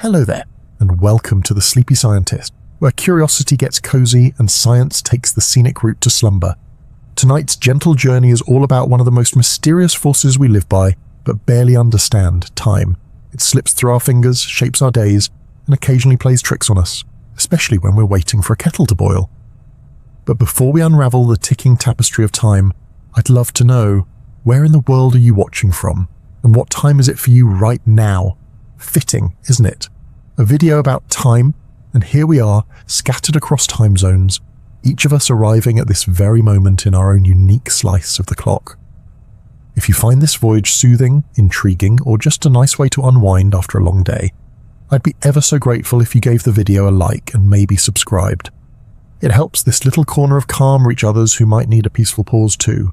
Hello there, and welcome to The Sleepy Scientist, where curiosity gets cozy and science takes the scenic route to slumber. Tonight's gentle journey is all about one of the most mysterious forces we live by, but barely understand: time. It slips through our fingers, shapes our days, and occasionally plays tricks on us, especially when we're waiting for a kettle to boil. But before we unravel the ticking tapestry of time, I'd love to know, where in the world are you watching from? And what time is it for you right now? Fitting, isn't it? A video about time, and here we are, scattered across time zones, each of us arriving at this very moment in our own unique slice of the clock. If you find this voyage soothing, intriguing, or just a nice way to unwind after a long day, I'd be ever so grateful if you gave the video a like and maybe subscribed. It helps this little corner of calm reach others who might need a peaceful pause too.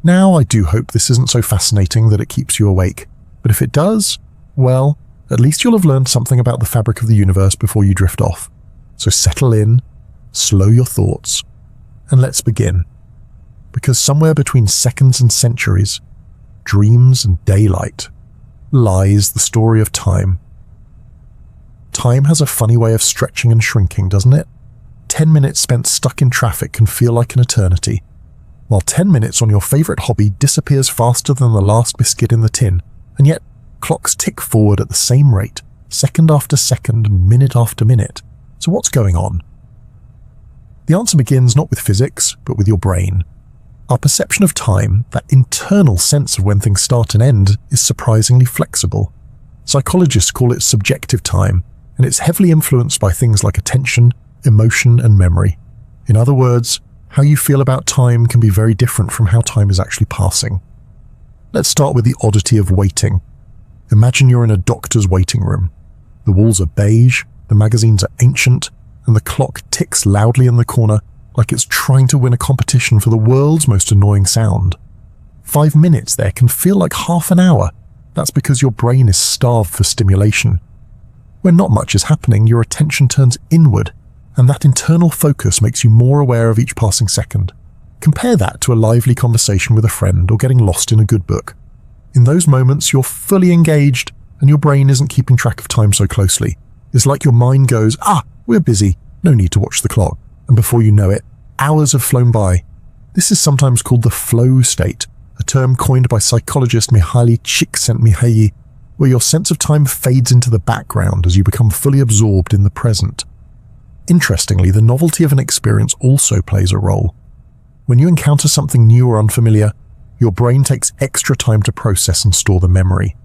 Now, I do hope this isn't so fascinating that it keeps you awake, but if it does, well, at least you'll have learned something about the fabric of the universe before you drift off. So settle in, slow your thoughts, and let's begin. Because somewhere between seconds and centuries, dreams and daylight, lies the story of time. Time has a funny way of stretching and shrinking, doesn't it? 10 minutes spent stuck in traffic can feel like an eternity, while 10 minutes on your favourite hobby disappears faster than the last biscuit in the tin, and yet clocks tick forward at the same rate, second after second, minute after minute. So what's going on? The answer begins not with physics, but with your brain. Our perception of time, that internal sense of when things start and end, is surprisingly flexible. Psychologists call it subjective time, and it's heavily influenced by things like attention, emotion, and memory. In other words, how you feel about time can be very different from how time is actually passing. Let's start with the oddity of waiting. Imagine you're in a doctor's waiting room. The walls are beige, the magazines are ancient, and the clock ticks loudly in the corner like it's trying to win a competition for the world's most annoying sound. 5 minutes there can feel like half an hour. That's because your brain is starved for stimulation. When not much is happening, your attention turns inward, and that internal focus makes you more aware of each passing second. Compare that to a lively conversation with a friend or getting lost in a good book. In those moments, you're fully engaged, and your brain isn't keeping track of time so closely. It's like your mind goes, we're busy, no need to watch the clock. And before you know it, hours have flown by. This is sometimes called the flow state, a term coined by psychologist Mihaly Csikszentmihalyi, where your sense of time fades into the background as you become fully absorbed in the present. Interestingly, the novelty of an experience also plays a role. When you encounter something new or unfamiliar, your brain takes extra time to process and store the memory.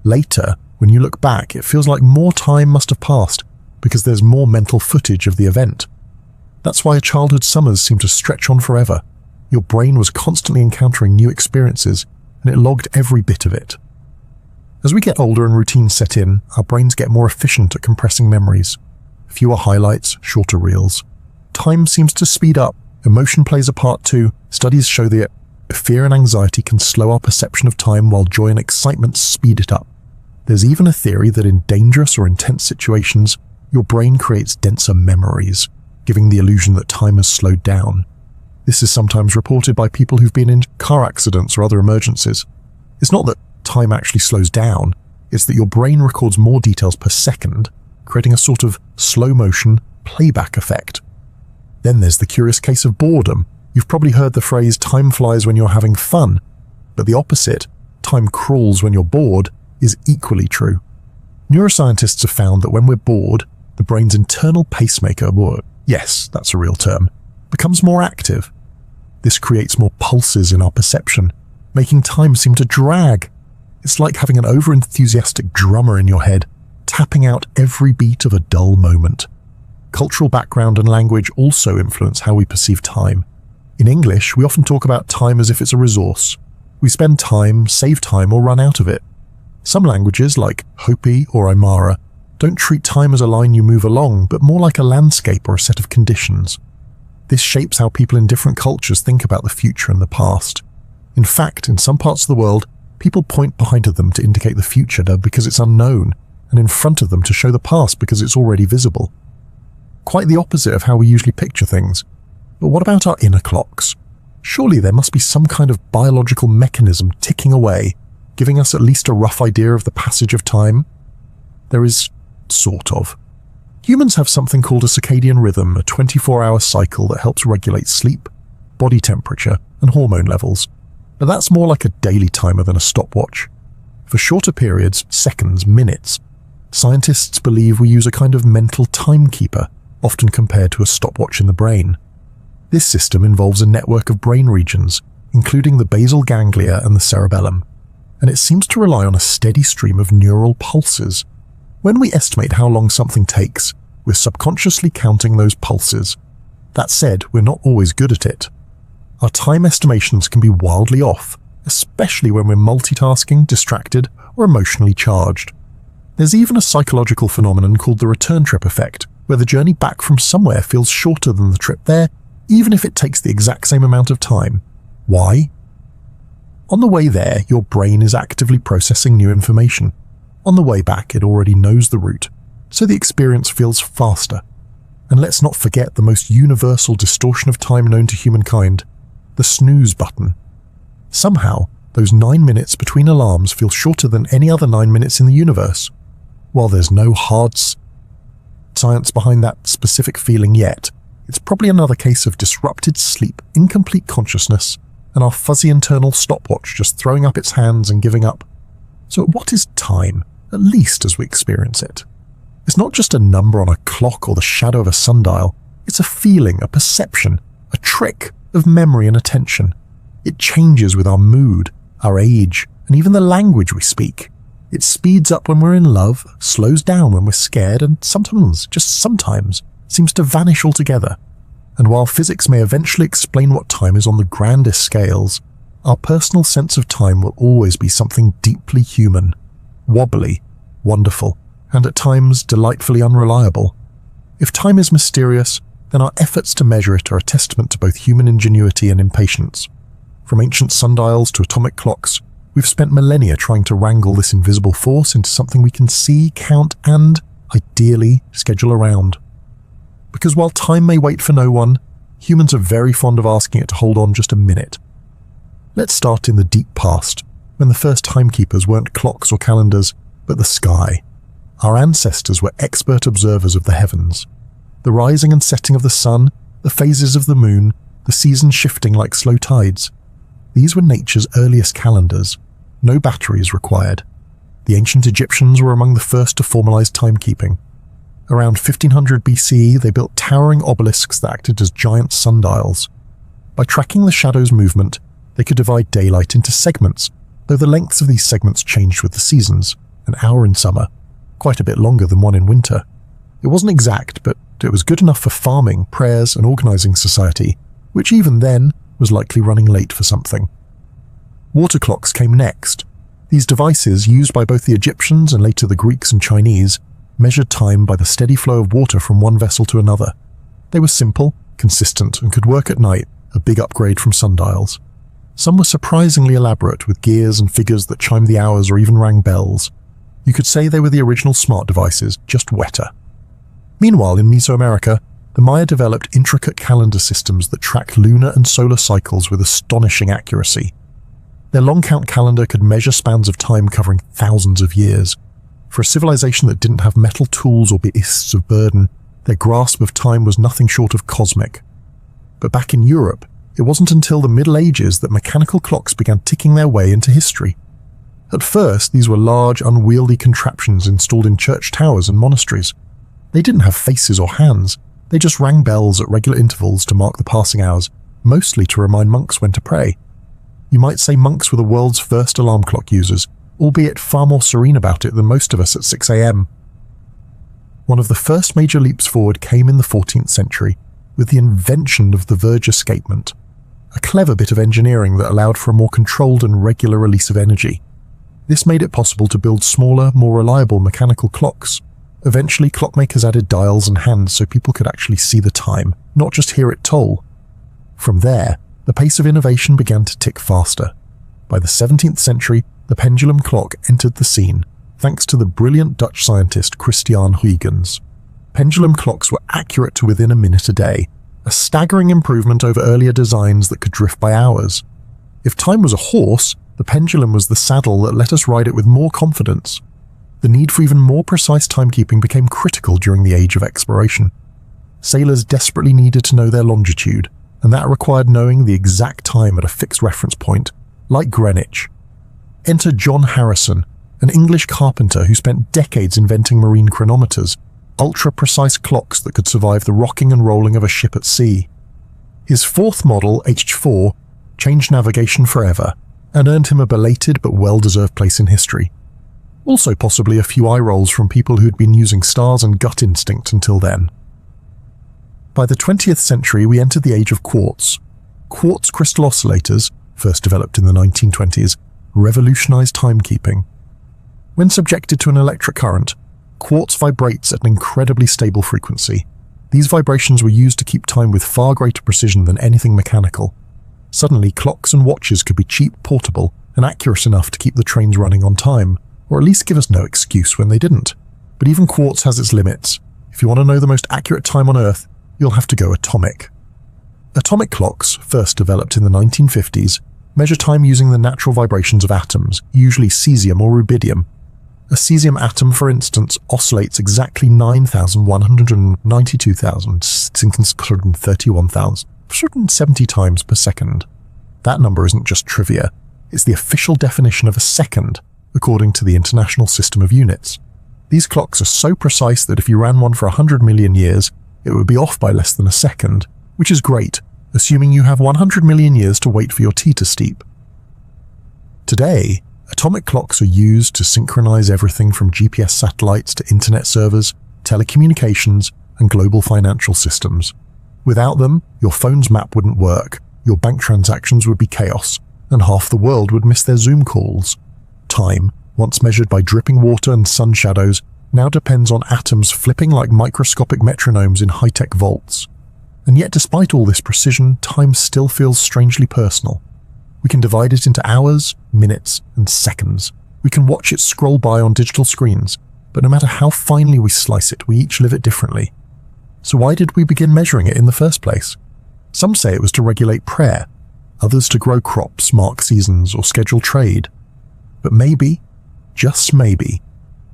Later, when you look back, it feels like more time must have passed because there's more mental footage of the event. That's why childhood summers seem to stretch on forever. Your brain was constantly encountering new experiences, and it logged every bit of it. As we get older and routines set in, our brains get more efficient at compressing memories. Fewer highlights, shorter reels. Time seems to speed up. Emotion plays a part too. Studies show that fear and anxiety can slow our perception of time while joy and excitement speed it up. There's even a theory that in dangerous or intense situations, your brain creates denser memories, giving the illusion that time has slowed down. This is sometimes reported by people who've been in car accidents or other emergencies. It's not that time actually slows down, it's that your brain records more details per second, creating a sort of slow-motion playback effect. Then there's the curious case of boredom. You've probably heard the phrase, time flies when you're having fun, but the opposite, time crawls when you're bored, is equally true. Neuroscientists have found that when we're bored, the brain's internal pacemaker, yes, that's a real term, becomes more active. This creates more pulses in our perception, making time seem to drag. It's like having an over-enthusiastic drummer in your head, tapping out every beat of a dull moment. Cultural background and language also influence how we perceive time. In English, we often talk about time as if it's a resource. We spend time, save time, or run out of it. Some languages, like Hopi or Aymara, don't treat time as a line you move along, but more like a landscape or a set of conditions. This shapes how people in different cultures think about the future and the past. In fact, in some parts of the world, people point behind them to indicate the future because it's unknown, and in front of them to show the past because it's already visible. Quite the opposite of how we usually picture things. But what about our inner clocks? Surely there must be some kind of biological mechanism ticking away, giving us at least a rough idea of the passage of time. There is Sort of. Humans have something called a circadian rhythm, a 24-hour cycle that helps regulate sleep, body temperature, and hormone levels. But that's more like a daily timer than a stopwatch. For shorter periods, seconds, minutes, scientists believe we use a kind of mental timekeeper, often compared to a stopwatch in the brain. This system involves a network of brain regions, including the basal ganglia and the cerebellum, and it seems to rely on a steady stream of neural pulses. When we estimate how long something takes, we're subconsciously counting those pulses. That said, we're not always good at it. Our time estimations can be wildly off, especially when we're multitasking, distracted, or emotionally charged. There's even a psychological phenomenon called the return trip effect, where the journey back from somewhere feels shorter than the trip there, even if it takes the exact same amount of time. Why? On the way there, your brain is actively processing new information. On the way back, it already knows the route, so the experience feels faster. And let's not forget the most universal distortion of time known to humankind, the snooze button. Somehow, those 9 minutes between alarms feel shorter than any other 9 minutes in the universe. While there's no hard science behind that specific feeling yet, it's probably another case of disrupted sleep, incomplete consciousness, and our fuzzy internal stopwatch just throwing up its hands and giving up. So what is time, at least as we experience it? It's not just a number on a clock or the shadow of a sundial. It's a feeling, a perception, a trick of memory and attention. It changes with our mood, our age, and even the language we speak. It speeds up when we're in love, slows down when we're scared, and sometimes, just sometimes, seems to vanish altogether. And while physics may eventually explain what time is on the grandest scales, our personal sense of time will always be something deeply human, wobbly, wonderful, and at times delightfully unreliable. If time is mysterious, then our efforts to measure it are a testament to both human ingenuity and impatience. From ancient sundials to atomic clocks, we've spent millennia trying to wrangle this invisible force into something we can see, count, and, ideally, schedule around. Because while time may wait for no one, humans are very fond of asking it to hold on just a minute. Let's start in the deep past, when the first timekeepers weren't clocks or calendars, but the sky. Our ancestors were expert observers of the heavens. The rising and setting of the sun, the phases of the moon, the seasons shifting like slow tides. These were nature's earliest calendars. No batteries required. The ancient Egyptians were among the first to formalize timekeeping. Around 1500 BCE, they built towering obelisks that acted as giant sundials. By tracking the shadow's movement, they could divide daylight into segments, though the lengths of these segments changed with the seasons, an hour in summer, quite a bit longer than one in winter. It wasn't exact, but it was good enough for farming, prayers, and organizing society, which even then was likely running late for something. Water clocks came next. These devices, used by both the Egyptians and later the Greeks and Chinese, measured time by the steady flow of water from one vessel to another. They were simple, consistent, and could work at night, a big upgrade from sundials. Some were surprisingly elaborate, with gears and figures that chimed the hours or even rang bells. You could say they were the original smart devices, just wetter. Meanwhile, in Mesoamerica, the Maya developed intricate calendar systems that tracked lunar and solar cycles with astonishing accuracy. Their long-count calendar could measure spans of time covering thousands of years. For a civilization that didn't have metal tools or beasts of burden, their grasp of time was nothing short of cosmic. But back in Europe, it wasn't until the Middle Ages that mechanical clocks began ticking their way into history. At first, these were large, unwieldy contraptions installed in church towers and monasteries. They didn't have faces or hands. They just rang bells at regular intervals to mark the passing hours, mostly to remind monks when to pray. You might say monks were the world's first alarm clock users, albeit far more serene about it than most of us at 6 a.m. One of the first major leaps forward came in the 14th century, with the invention of the verge escapement, a clever bit of engineering that allowed for a more controlled and regular release of energy. This made it possible to build smaller, more reliable mechanical clocks. Eventually, clockmakers added dials and hands so people could actually see the time, not just hear it toll. From there, the pace of innovation began to tick faster. By the 17th century, the pendulum clock entered the scene, thanks to the brilliant Dutch scientist Christiaan Huygens. Pendulum clocks were accurate to within a minute a day, a staggering improvement over earlier designs that could drift by hours. If time was a horse, the pendulum was the saddle that let us ride it with more confidence. The need for even more precise timekeeping became critical during the age of exploration. Sailors desperately needed to know their longitude, and that required knowing the exact time at a fixed reference point, like Greenwich. Enter John Harrison, an English carpenter who spent decades inventing marine chronometers, ultra-precise clocks that could survive the rocking and rolling of a ship at sea. His fourth model, H4, changed navigation forever and earned him a belated but well-deserved place in history. Also possibly a few eye rolls from people who'd been using stars and gut instinct until then. By the 20th century, we entered the age of quartz. Quartz crystal oscillators, first developed in the 1920s, revolutionized timekeeping. When subjected to an electric current, quartz vibrates at an incredibly stable frequency. These vibrations were used to keep time with far greater precision than anything mechanical. Suddenly, clocks and watches could be cheap, portable, and accurate enough to keep the trains running on time, or at least give us no excuse when they didn't. But even quartz has its limits. If you want to know the most accurate time on Earth, you'll have to go atomic. Atomic clocks, first developed in the 1950s, measure time using the natural vibrations of atoms, usually cesium or rubidium. A cesium atom, for instance, oscillates exactly 9,192,631,070 times per second. That number isn't just trivia, it's the official definition of a second, according to the International System of Units. These clocks are so precise that if you ran one for 100 million years, it would be off by less than a second, which is great, assuming you have 100 million years to wait for your tea to steep. Today, atomic clocks are used to synchronize everything from GPS satellites to internet servers, telecommunications, and global financial systems. Without them, your phone's map wouldn't work, your bank transactions would be chaos, and half the world would miss their Zoom calls. Time, once measured by dripping water and sun shadows, now depends on atoms flipping like microscopic metronomes in high-tech vaults. And yet, despite all this precision, time still feels strangely personal. We can divide it into hours, minutes, and seconds. We can watch it scroll by on digital screens, but no matter how finely we slice it, we each live it differently. So why did we begin measuring it in the first place? Some say it was to regulate prayer, others to grow crops, mark seasons, or schedule trade. But maybe, just maybe,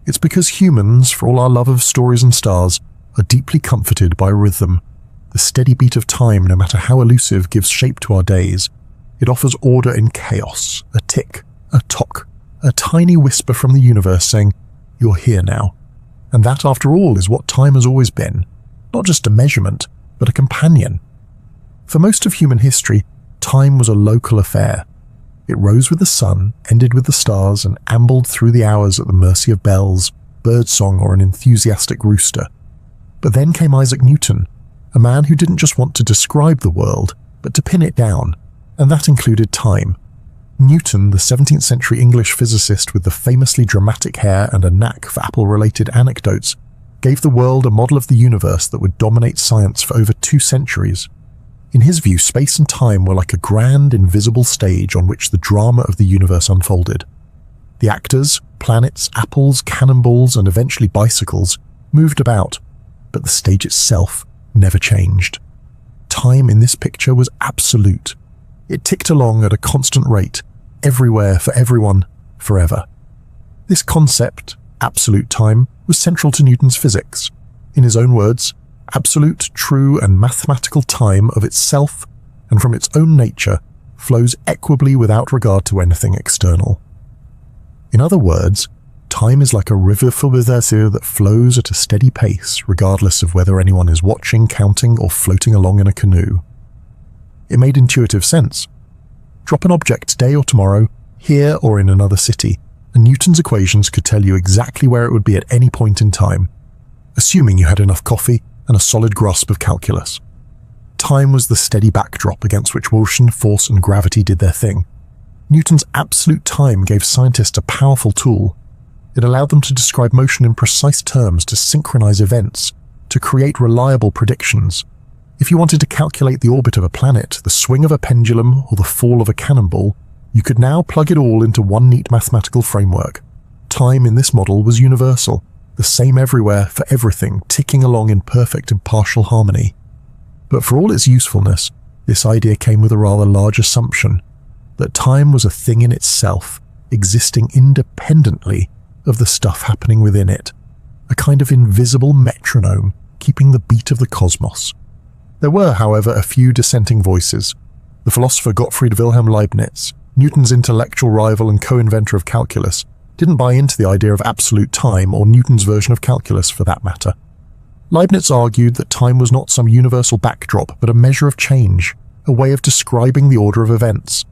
it's because humans, for all our love of stories and stars, are deeply comforted by rhythm. The steady beat of time, no matter how elusive, gives shape to our days. It offers order in chaos, a tick, a tock, a tiny whisper from the universe saying, "You're here now." And that, after all, is what time has always been. Not just a measurement, but a companion. For most of human history, time was a local affair. It rose with the sun, ended with the stars, and ambled through the hours at the mercy of bells, birdsong, or an enthusiastic rooster. But then came Isaac Newton, a man who didn't just want to describe the world, but to pin it down, and that included time. Newton, the 17th century English physicist with the famously dramatic hair and a knack for Apple-related anecdotes, gave the world a model of the universe that would dominate science for over 2 centuries. In his view, space and time were like a grand, invisible stage on which the drama of the universe unfolded. The actors, planets, apples, cannonballs, and eventually bicycles, moved about, but the stage itself never changed. Time in this picture was absolute. It ticked along at a constant rate, everywhere, for everyone, forever. This concept, absolute time, was central to Newton's physics. In his own words, absolute, true, and mathematical time of itself and from its own nature flows equably without regard to anything external. In other words, time is like a river that flows at a steady pace regardless of whether anyone is watching, counting, or floating along in a canoe. It made intuitive sense. Drop an object today or tomorrow, here or in another city, and Newton's equations could tell you exactly where it would be at any point in time, assuming you had enough coffee and a solid grasp of calculus. Time was the steady backdrop against which motion, force, and gravity did their thing. Newton's absolute time gave scientists a powerful tool. It allowed them to describe motion in precise terms, to synchronize events, to create reliable predictions. If you wanted to calculate the orbit of a planet, the swing of a pendulum, or the fall of a cannonball, you could now plug it all into one neat mathematical framework. Time in this model was universal, the same everywhere for everything, ticking along in perfect impartial harmony. But for all its usefulness, this idea came with a rather large assumption, that time was a thing in itself, existing independently of the stuff happening within it, a kind of invisible metronome keeping the beat of the cosmos. There were, however, a few dissenting voices. The philosopher Gottfried Wilhelm Leibniz, Newton's intellectual rival and co-inventor of calculus, didn't buy into the idea of absolute time, or Newton's version of calculus for that matter. Leibniz argued that time was not some universal backdrop, but a measure of change, a way of describing the order of events.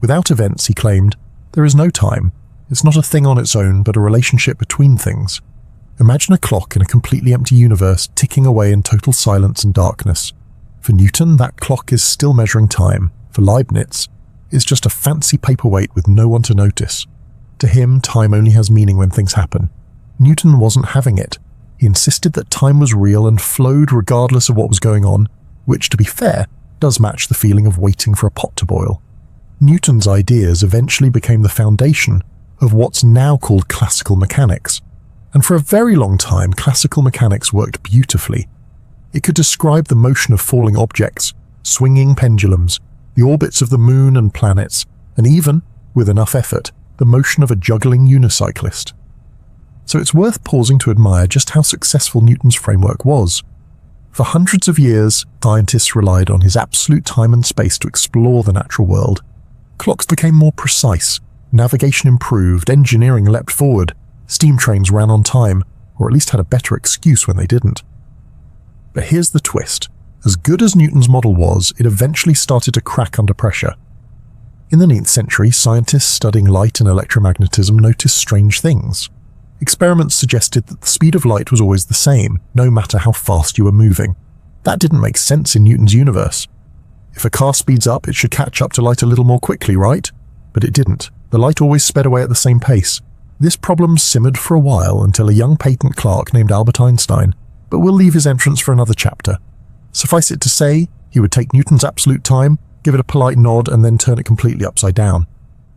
Without events, he claimed, there is no time. It's not a thing on its own, but a relationship between things. Imagine a clock in a completely empty universe ticking away in total silence and darkness. For Newton, that clock is still measuring time. For Leibniz, it's just a fancy paperweight with no one to notice. To him, time only has meaning when things happen. Newton wasn't having it. He insisted that time was real and flowed regardless of what was going on, which, to be fair, does match the feeling of waiting for a pot to boil. Newton's ideas eventually became the foundation of what's now called classical mechanics. And for a very long time, classical mechanics worked beautifully. It could describe the motion of falling objects, swinging pendulums, the orbits of the moon and planets, and even, with enough effort, the motion of a juggling unicyclist. So it's worth pausing to admire just how successful Newton's framework was. For hundreds of years, scientists relied on his absolute time and space to explore the natural world. Clocks became more precise, navigation improved, engineering leapt forward, steam trains ran on time, or at least had a better excuse when they didn't. But here's the twist. As good as Newton's model was, it eventually started to crack under pressure. In the 9th century, scientists studying light and electromagnetism noticed strange things. Experiments suggested that the speed of light was always the same, no matter how fast you were moving. That didn't make sense in Newton's universe. If a car speeds up, it should catch up to light a little more quickly, right? But it didn't. The light always sped away at the same pace. This problem simmered for a while until a young patent clerk named Albert Einstein, but we'll leave his entrance for another chapter. Suffice it to say, he would take Newton's absolute time, give it a polite nod, and then turn it completely upside down.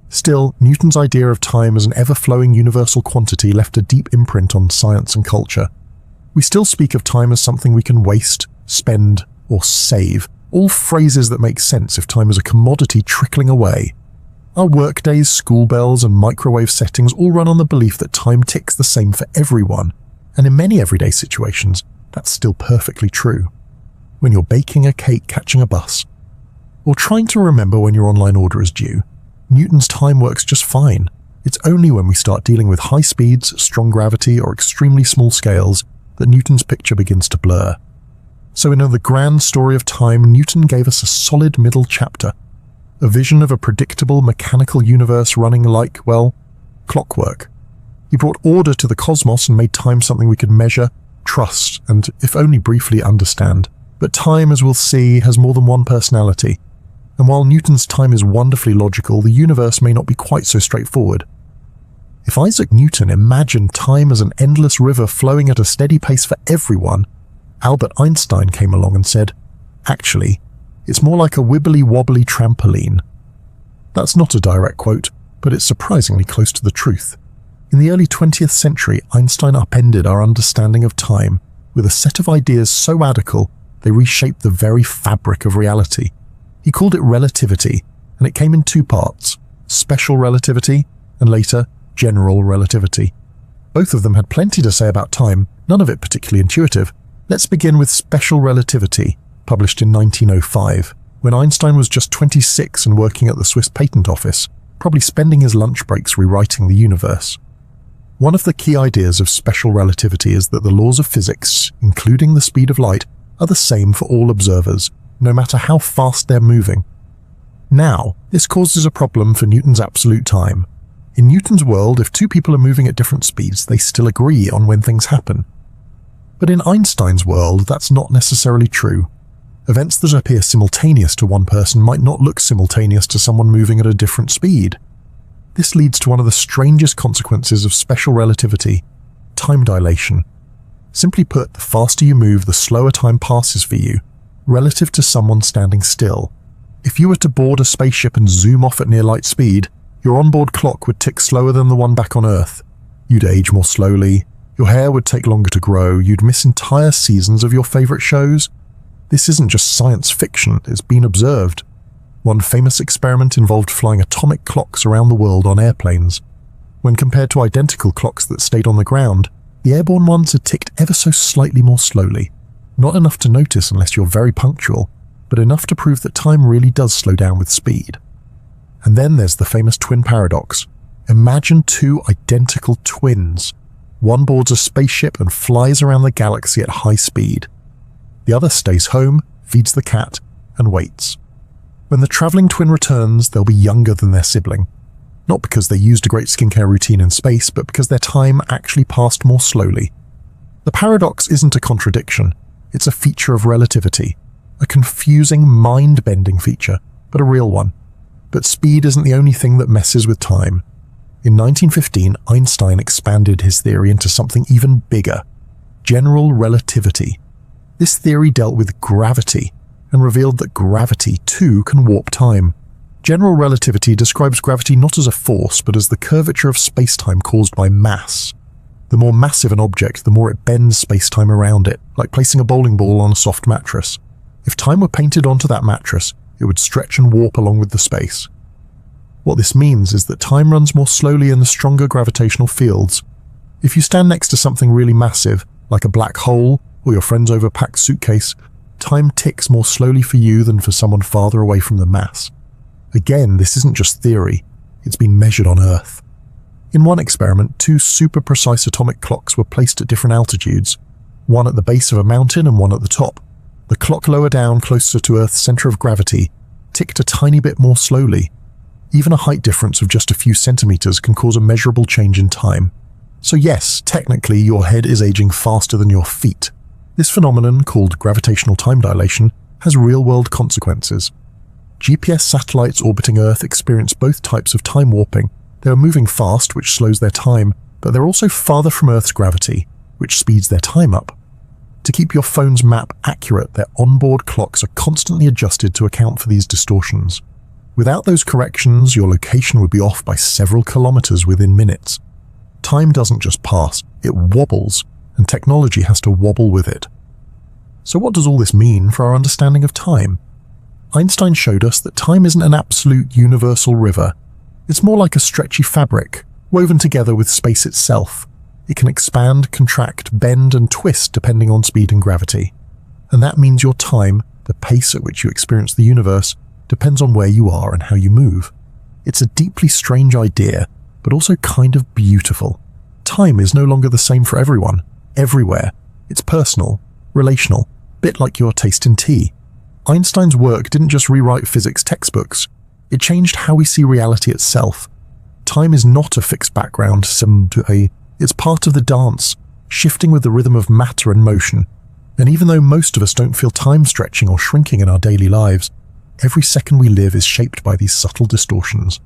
Still, Newton's idea of time as an ever-flowing universal quantity left a deep imprint on science and culture. We still speak of time as something we can waste, spend, or save, all phrases that make sense if time is a commodity trickling away. Our workdays, school bells, and microwave settings all run on the belief that time ticks the same for everyone, and in many everyday situations, that's still perfectly true. When you're baking a cake, catching a bus, or trying to remember when your online order is due, Newton's time works just fine. It's only when we start dealing with high speeds, strong gravity, or extremely small scales that Newton's picture begins to blur. So in the grand story of time, Newton gave us a solid middle chapter, a vision of a predictable mechanical universe running like, well, clockwork. He brought order to the cosmos and made time something we could measure, trust, and, if only briefly, understand. But time, as we'll see, has more than one personality. And while Newton's time is wonderfully logical, the universe may not be quite so straightforward. If Isaac Newton imagined time as an endless river flowing at a steady pace for everyone, Albert Einstein came along and said, actually, it's more like a wibbly-wobbly trampoline. That's not a direct quote, but it's surprisingly close to the truth. In the early 20th century, Einstein upended our understanding of time with a set of ideas so radical they reshaped the very fabric of reality. He called it relativity, and it came in two parts, special relativity and later general relativity. Both of them had plenty to say about time, none of it particularly intuitive. Let's begin with special relativity, published in 1905, when Einstein was just 26 and working at the Swiss Patent Office, probably spending his lunch breaks rewriting the universe. One of the key ideas of special relativity is that the laws of physics, including the speed of light, are the same for all observers, no matter how fast they're moving. Now, this causes a problem for Newton's absolute time. In Newton's world, if two people are moving at different speeds, they still agree on when things happen. But in Einstein's world, that's not necessarily true. Events that appear simultaneous to one person might not look simultaneous to someone moving at a different speed. This leads to one of the strangest consequences of special relativity, time dilation. Simply put, the faster you move, the slower time passes for you, relative to someone standing still. If you were to board a spaceship and zoom off at near light speed, your onboard clock would tick slower than the one back on Earth. You'd age more slowly, your hair would take longer to grow, you'd miss entire seasons of your favorite shows. This isn't just science fiction, it's been observed. One famous experiment involved flying atomic clocks around the world on airplanes. When compared to identical clocks that stayed on the ground, the airborne ones had ticked ever so slightly more slowly. Not enough to notice unless you're very punctual, but enough to prove that time really does slow down with speed. And then there's the famous twin paradox. Imagine two identical twins. One boards a spaceship and flies around the galaxy at high speed. The other stays home, feeds the cat, and waits. When the traveling twin returns, they'll be younger than their sibling. Not because they used a great skincare routine in space, but because their time actually passed more slowly. The paradox isn't a contradiction. It's a feature of relativity. A confusing, mind-bending feature, but a real one. But speed isn't the only thing that messes with time. In 1915, Einstein expanded his theory into something even bigger: general relativity. This theory dealt with gravity and revealed that gravity, too, can warp time. General relativity describes gravity not as a force, but as the curvature of space-time caused by mass. The more massive an object, the more it bends space-time around it, like placing a bowling ball on a soft mattress. If time were painted onto that mattress, it would stretch and warp along with the space. What this means is that time runs more slowly in the stronger gravitational fields. If you stand next to something really massive, like a black hole or your friend's overpacked suitcase, time ticks more slowly for you than for someone farther away from the mass. Again, this isn't just theory, it's been measured on Earth. In one experiment, two super precise atomic clocks were placed at different altitudes, one at the base of a mountain and one at the top. The clock lower down, closer to Earth's center of gravity, ticked a tiny bit more slowly. Even a height difference of just a few centimeters can cause a measurable change in time. So yes, technically your head is aging faster than your feet. This phenomenon, called gravitational time dilation, has real-world consequences. GPS satellites orbiting Earth experience both types of time warping. They are moving fast, which slows their time, but they're also farther from Earth's gravity, which speeds their time up. To keep your phone's map accurate, their onboard clocks are constantly adjusted to account for these distortions. Without those corrections, your location would be off by several kilometers within minutes. Time doesn't just pass, it wobbles, and technology has to wobble with it. So what does all this mean for our understanding of time? Einstein showed us that time isn't an absolute universal river. It's more like a stretchy fabric, woven together with space itself. It can expand, contract, bend, and twist depending on speed and gravity. And that means your time, the pace at which you experience the universe, depends on where you are and how you move. It's a deeply strange idea, but also kind of beautiful. Time is no longer the same for everyone, everywhere. It's personal, relational, bit like your taste in tea. Einstein's work didn't just rewrite physics textbooks, it changed how we see reality itself. Time is not a fixed background, it's part of the dance, shifting with the rhythm of matter and motion. And even though most of us don't feel time stretching or shrinking in our daily lives, every second we live is shaped by these subtle distortions.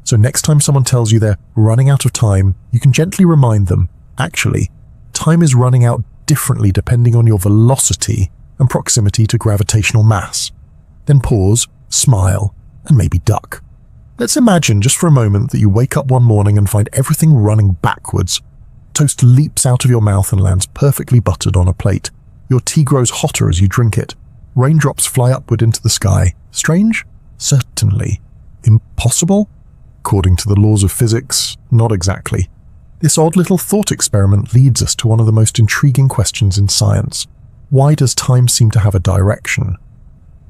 So next time someone tells you they're running out of time, you can gently remind them, actually, time is running out differently depending on your velocity and proximity to gravitational mass. Then pause, smile, and maybe duck. Let's imagine just for a moment that you wake up one morning and find everything running backwards. Toast leaps out of your mouth and lands perfectly buttered on a plate. Your tea grows hotter as you drink it. Raindrops fly upward into the sky. Strange? Certainly. Impossible? According to the laws of physics, not exactly. This odd little thought experiment leads us to one of the most intriguing questions in science. Why does time seem to have a direction?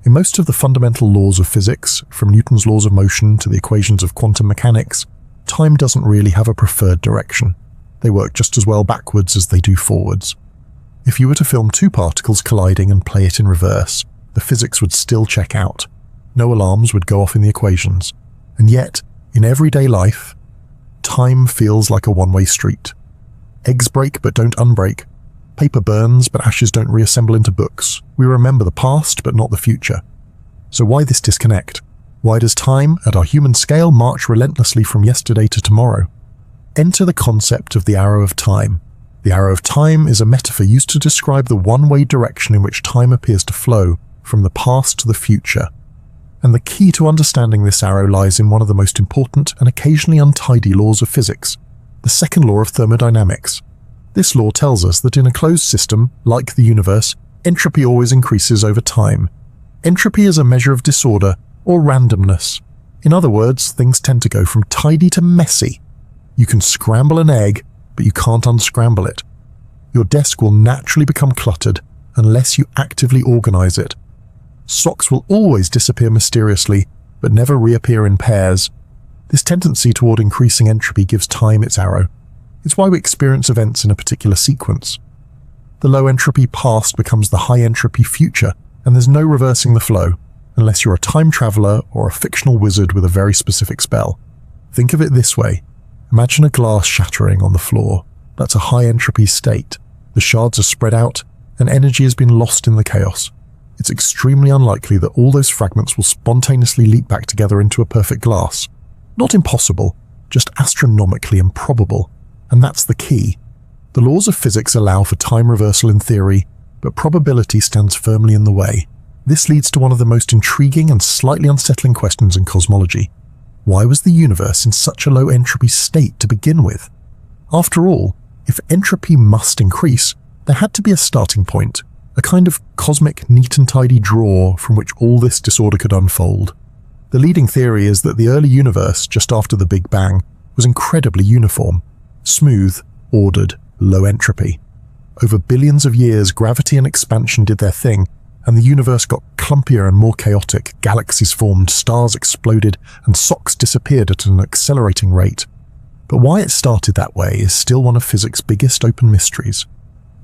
In most of the fundamental laws of physics, from Newton's laws of motion to the equations of quantum mechanics, time doesn't really have a preferred direction. They work just as well backwards as they do forwards. If you were to film two particles colliding and play it in reverse, the physics would still check out. No alarms would go off in the equations. And yet, in everyday life, time feels like a one-way street. Eggs break but don't unbreak. Paper burns but ashes don't reassemble into books. We remember the past but not the future. So why this disconnect? Why does time, at our human scale, march relentlessly from yesterday to tomorrow? Enter the concept of the arrow of time. The arrow of time is a metaphor used to describe the one-way direction in which time appears to flow, from the past to the future. And the key to understanding this arrow lies in one of the most important and occasionally untidy laws of physics, the second law of thermodynamics. This law tells us that in a closed system, like the universe, entropy always increases over time. Entropy is a measure of disorder or randomness. In other words, things tend to go from tidy to messy. You can scramble an egg, but you can't unscramble it. Your desk will naturally become cluttered unless you actively organize it. Socks will always disappear mysteriously, but never reappear in pairs. This tendency toward increasing entropy gives time its arrow. It's why we experience events in a particular sequence. The low entropy past becomes the high entropy future, and there's no reversing the flow, unless you're a time traveler or a fictional wizard with a very specific spell. Think of it this way. Imagine a glass shattering on the floor. That's a high entropy state. The shards are spread out, and energy has been lost in the chaos. It's extremely unlikely that all those fragments will spontaneously leap back together into a perfect glass. Not impossible, just astronomically improbable. And that's the key. The laws of physics allow for time reversal in theory, but probability stands firmly in the way. This leads to one of the most intriguing and slightly unsettling questions in cosmology. Why was the universe in such a low entropy state to begin with? After all, if entropy must increase, there had to be a starting point, a kind of cosmic neat and tidy drawer from which all this disorder could unfold. The leading theory is that the early universe, just after the Big Bang, was incredibly uniform, smooth, ordered, low entropy. Over billions of years, gravity and expansion did their thing, and the universe got clumpier and more chaotic. Galaxies formed, stars exploded, and socks disappeared at an accelerating rate. But why it started that way is still one of physics' biggest open mysteries.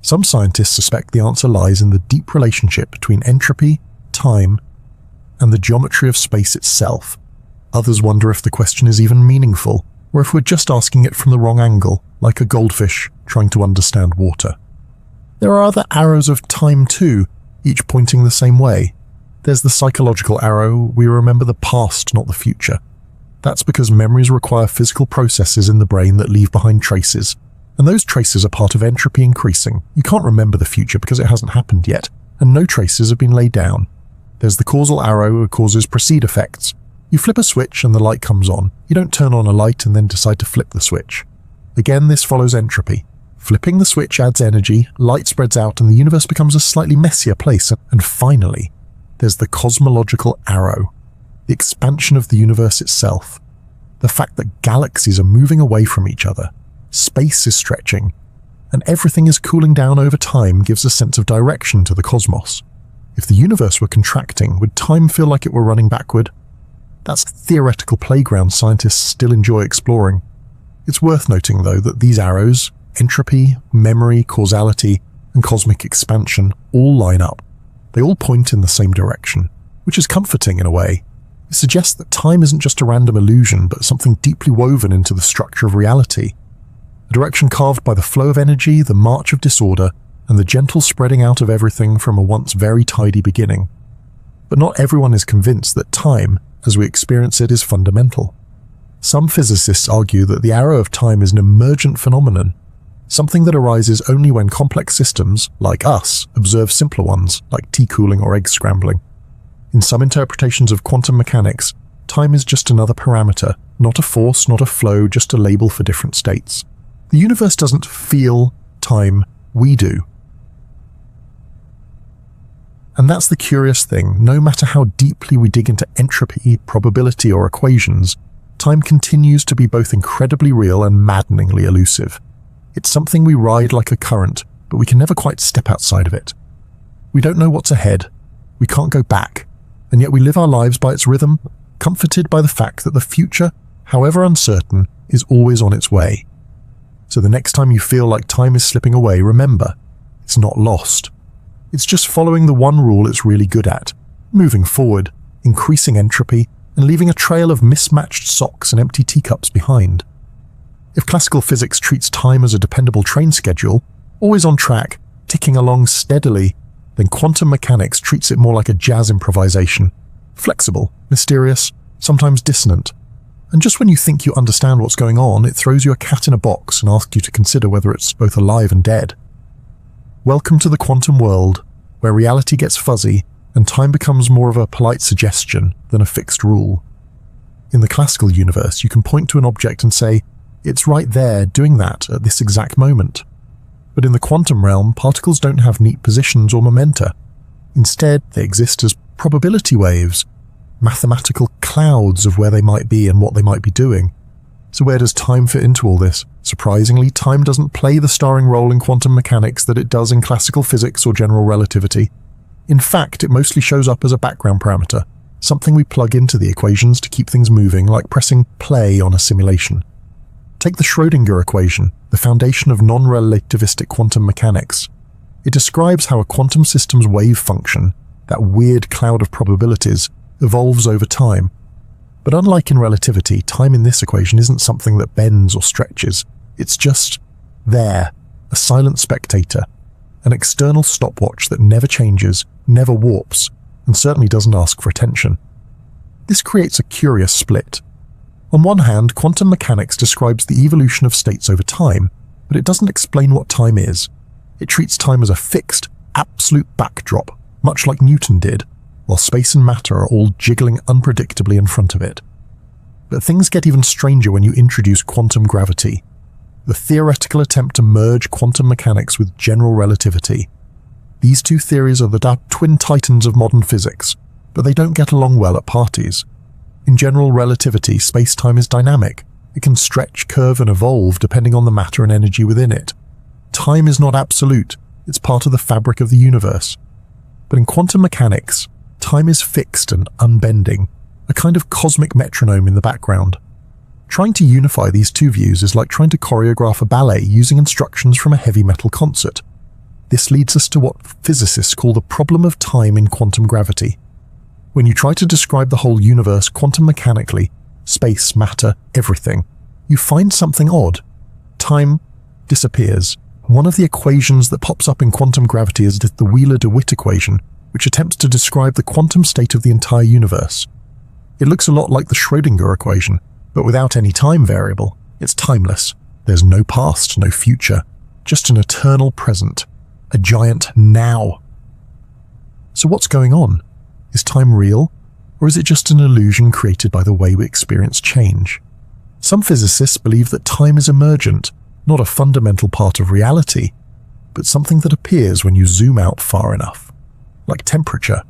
Some scientists suspect the answer lies in the deep relationship between entropy, time, and the geometry of space itself. Others wonder if the question is even meaningful, or if we're just asking it from the wrong angle, like a goldfish trying to understand water. There are other arrows of time too, each pointing the same way. There's the psychological arrow. We remember the past, not the future. That's because memories require physical processes in the brain that leave behind traces, and those traces are part of entropy increasing. You can't remember the future because it hasn't happened yet, and no traces have been laid down. There's the causal arrow, causes precede effects. You flip a switch and the light comes on. You don't turn on a light and then decide to flip the switch. Again, this follows entropy. Flipping the switch adds energy, light spreads out, and the universe becomes a slightly messier place. And finally, there's the cosmological arrow, the expansion of the universe itself. The fact that galaxies are moving away from each other, space is stretching, and everything is cooling down over time gives a sense of direction to the cosmos. If the universe were contracting, would time feel like it were running backward? That's a theoretical playground scientists still enjoy exploring. It's worth noting, though, that these arrows, entropy, memory, causality, and cosmic expansion, all line up. They all point in the same direction, which is comforting in a way. It suggests that time isn't just a random illusion, but something deeply woven into the structure of reality. A direction carved by the flow of energy, the march of disorder, and the gentle spreading out of everything from a once very tidy beginning. But not everyone is convinced that time, as we experience it, is fundamental. Some physicists argue that the arrow of time is an emergent phenomenon, something that arises only when complex systems, like us, observe simpler ones, like tea cooling or egg scrambling. In some interpretations of quantum mechanics, time is just another parameter, not a force, not a flow, just a label for different states. The universe doesn't feel time, we do. And that's the curious thing. No matter how deeply we dig into entropy, probability, or equations, time continues to be both incredibly real and maddeningly elusive. It's something we ride like a current, but we can never quite step outside of it. We don't know what's ahead. We can't go back. And yet we live our lives by its rhythm, comforted by the fact that the future, however uncertain, is always on its way. So the next time you feel like time is slipping away, remember, it's not lost. It's just following the one rule it's really good at, moving forward, increasing entropy, and leaving a trail of mismatched socks and empty teacups behind. If classical physics treats time as a dependable train schedule, always on track, ticking along steadily, then quantum mechanics treats it more like a jazz improvisation, flexible, mysterious, sometimes dissonant. And just when you think you understand what's going on, it throws you a cat in a box and asks you to consider whether it's both alive and dead. Welcome to the quantum world, where reality gets fuzzy and time becomes more of a polite suggestion than a fixed rule. In the classical universe, you can point to an object and say, it's right there doing that at this exact moment. But in the quantum realm, particles don't have neat positions or momenta. Instead, they exist as probability waves, mathematical clouds of where they might be and what they might be doing. So where does time fit into all this? Surprisingly, time doesn't play the starring role in quantum mechanics that it does in classical physics or general relativity. In fact, it mostly shows up as a background parameter, something we plug into the equations to keep things moving, like pressing play on a simulation. Take the Schrödinger equation, the foundation of non-relativistic quantum mechanics. It describes how a quantum system's wave function, that weird cloud of probabilities, evolves over time. But unlike in relativity, time in this equation isn't something that bends or stretches. It's just there, a silent spectator, an external stopwatch that never changes, never warps, and certainly doesn't ask for attention. This creates a curious split. On one hand, quantum mechanics describes the evolution of states over time, but it doesn't explain what time is. It treats time as a fixed, absolute backdrop, much like Newton did, while space and matter are all jiggling unpredictably in front of it. But things get even stranger when you introduce quantum gravity, the theoretical attempt to merge quantum mechanics with general relativity. These two theories are the twin titans of modern physics, but they don't get along well at parties. In general relativity, space-time is dynamic. It can stretch, curve, and evolve depending on the matter and energy within it. Time is not absolute. It's part of the fabric of the universe. But in quantum mechanics, time is fixed and unbending, a kind of cosmic metronome in the background. Trying to unify these two views is like trying to choreograph a ballet using instructions from a heavy metal concert. This leads us to what physicists call the problem of time in quantum gravity. When you try to describe the whole universe quantum mechanically, space, matter, everything, you find something odd. Time disappears. One of the equations that pops up in quantum gravity is the Wheeler-DeWitt equation, which attempts to describe the quantum state of the entire universe. It looks a lot like the Schrödinger equation, but without any time variable. It's timeless. There's no past, no future, just an eternal present, a giant now. So what's going on? Is time real, or is it just an illusion created by the way we experience change? Some physicists believe that time is emergent, not a fundamental part of reality, but something that appears when you zoom out far enough. Like temperature.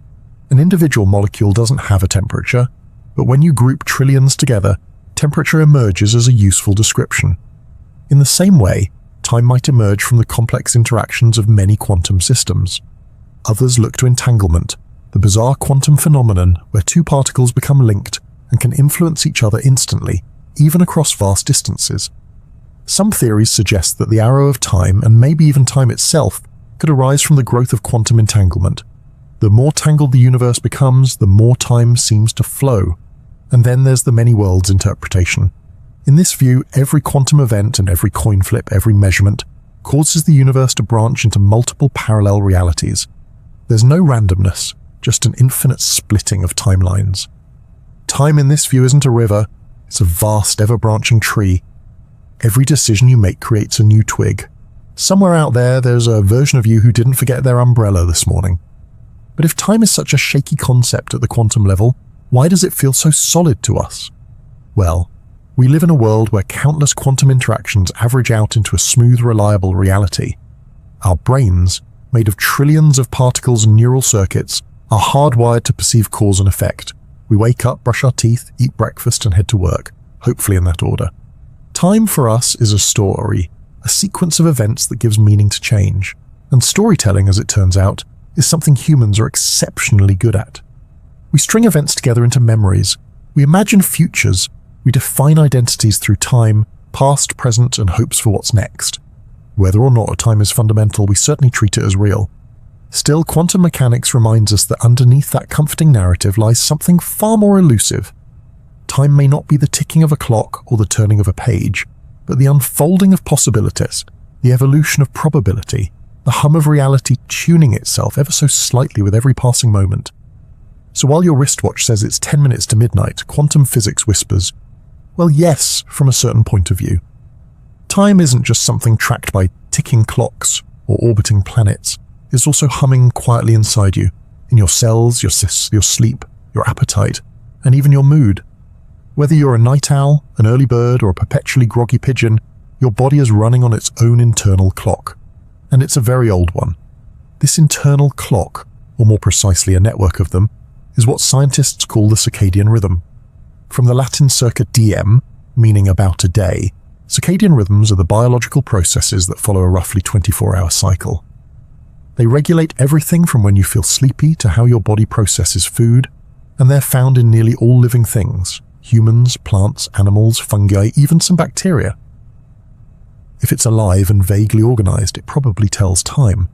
An individual molecule doesn't have a temperature, but when you group trillions together, temperature emerges as a useful description. In the same way, time might emerge from the complex interactions of many quantum systems. Others look to entanglement, the bizarre quantum phenomenon where two particles become linked and can influence each other instantly, even across vast distances. Some theories suggest that the arrow of time, and maybe even time itself, could arise from the growth of quantum entanglement. The more tangled the universe becomes, the more time seems to flow. And then there's the many worlds interpretation. In this view, every quantum event and every coin flip, every measurement, causes the universe to branch into multiple parallel realities. There's no randomness, just an infinite splitting of timelines. Time in this view isn't a river, it's a vast, ever-branching tree. Every decision you make creates a new twig. Somewhere out there's a version of you who didn't forget their umbrella this morning. But if time is such a shaky concept at the quantum level, why does it feel so solid to us? Well, we live in a world where countless quantum interactions average out into a smooth, reliable reality. Our brains, made of trillions of particles and neural circuits, are hardwired to perceive cause and effect. We wake up, brush our teeth, eat breakfast, and head to work, hopefully in that order. Time for us is a story, a sequence of events that gives meaning to change. And storytelling, as it turns out, is something humans are exceptionally good at. We string events together into memories. We imagine futures. We define identities through time, past, present, and hopes for what's next. Whether or not time is fundamental, we certainly treat it as real. Still, quantum mechanics reminds us that underneath that comforting narrative lies something far more elusive. Time may not be the ticking of a clock or the turning of a page, but the unfolding of possibilities, the evolution of probability, the hum of reality tuning itself ever so slightly with every passing moment. So while your wristwatch says it's 10 minutes to midnight, quantum physics whispers, well, yes, from a certain point of view. Time isn't just something tracked by ticking clocks or orbiting planets. It's also humming quietly inside you, in your cells, your sleep, your appetite, and even your mood. Whether you're a night owl, an early bird, or a perpetually groggy pigeon, your body is running on its own internal clock. And it's a very old one. This internal clock, or more precisely a network of them, is what scientists call the circadian rhythm. From the Latin circa diem, meaning about a day, circadian rhythms are the biological processes that follow a roughly 24-hour cycle. They regulate everything from when you feel sleepy to how your body processes food, and they're found in nearly all living things: humans, plants, animals, fungi, even some bacteria. If it's alive and vaguely organized, it probably tells time.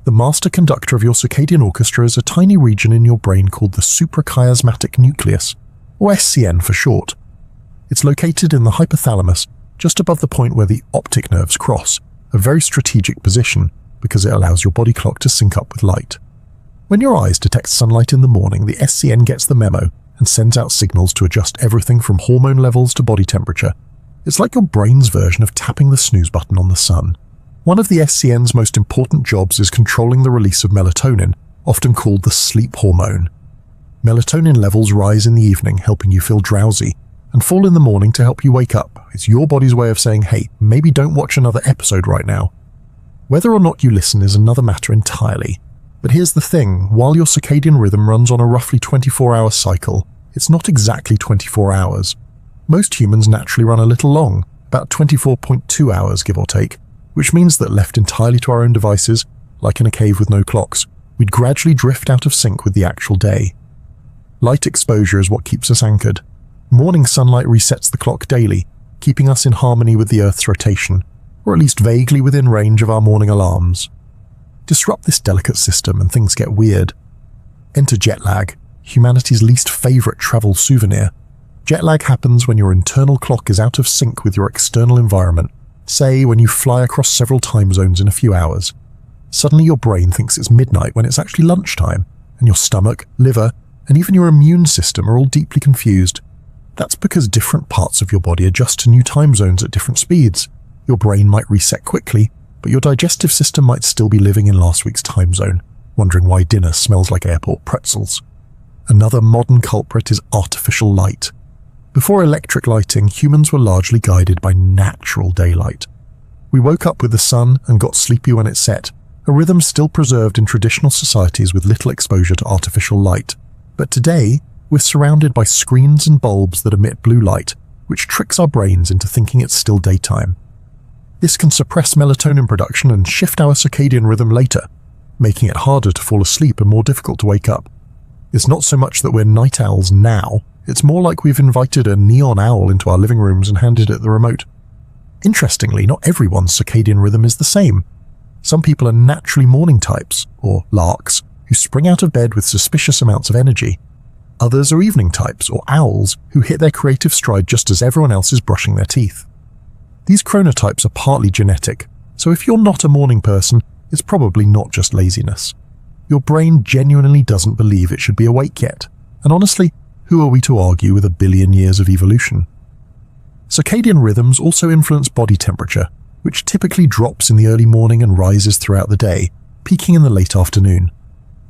The master conductor of your circadian orchestra is a tiny region in your brain called the suprachiasmatic nucleus, or SCN for short. It's located in the hypothalamus, just above the point where the optic nerves cross, a very strategic position because it allows your body clock to sync up with light. When your eyes detect sunlight in the morning, the SCN gets the memo and sends out signals to adjust everything from hormone levels to body temperature. It's like your brain's version of tapping the snooze button on the sun. One of the SCN's most important jobs is controlling the release of melatonin, often called the sleep hormone. Melatonin levels rise in the evening, helping you feel drowsy, and fall in the morning to help you wake up. It's your body's way of saying, hey, maybe don't watch another episode right now. Whether or not you listen is another matter entirely. But here's the thing, while your circadian rhythm runs on a roughly 24-hour cycle, it's not exactly 24 hours. Most humans naturally run a little long, about 24.2 hours give or take, which means that left entirely to our own devices, like in a cave with no clocks, we'd gradually drift out of sync with the actual day. Light exposure is what keeps us anchored. Morning sunlight resets the clock daily, keeping us in harmony with the Earth's rotation, or at least vaguely within range of our morning alarms. Disrupt this delicate system and things get weird. Enter jet lag, humanity's least favorite travel souvenir. Jet lag happens when your internal clock is out of sync with your external environment, say when you fly across several time zones in a few hours. Suddenly your brain thinks it's midnight when it's actually lunchtime, and your stomach, liver, and even your immune system are all deeply confused. That's because different parts of your body adjust to new time zones at different speeds. Your brain might reset quickly, but your digestive system might still be living in last week's time zone, wondering why dinner smells like airport pretzels. Another modern culprit is artificial light. Before electric lighting, humans were largely guided by natural daylight. We woke up with the sun and got sleepy when it set, a rhythm still preserved in traditional societies with little exposure to artificial light. But today, we're surrounded by screens and bulbs that emit blue light, which tricks our brains into thinking it's still daytime. This can suppress melatonin production and shift our circadian rhythm later, making it harder to fall asleep and more difficult to wake up. It's not so much that we're night owls now, it's more like we've invited a neon owl into our living rooms and handed it the remote. Interestingly, not everyone's circadian rhythm is the same. Some people are naturally morning types, or larks, who spring out of bed with suspicious amounts of energy. Others are evening types, or owls, who hit their creative stride just as everyone else is brushing their teeth. These chronotypes are partly genetic, so if you're not a morning person, it's probably not just laziness. Your brain genuinely doesn't believe it should be awake yet, and honestly, who are we to argue with 1 billion years of evolution? Circadian rhythms also influence body temperature, which typically drops in the early morning and rises throughout the day, peaking in the late afternoon.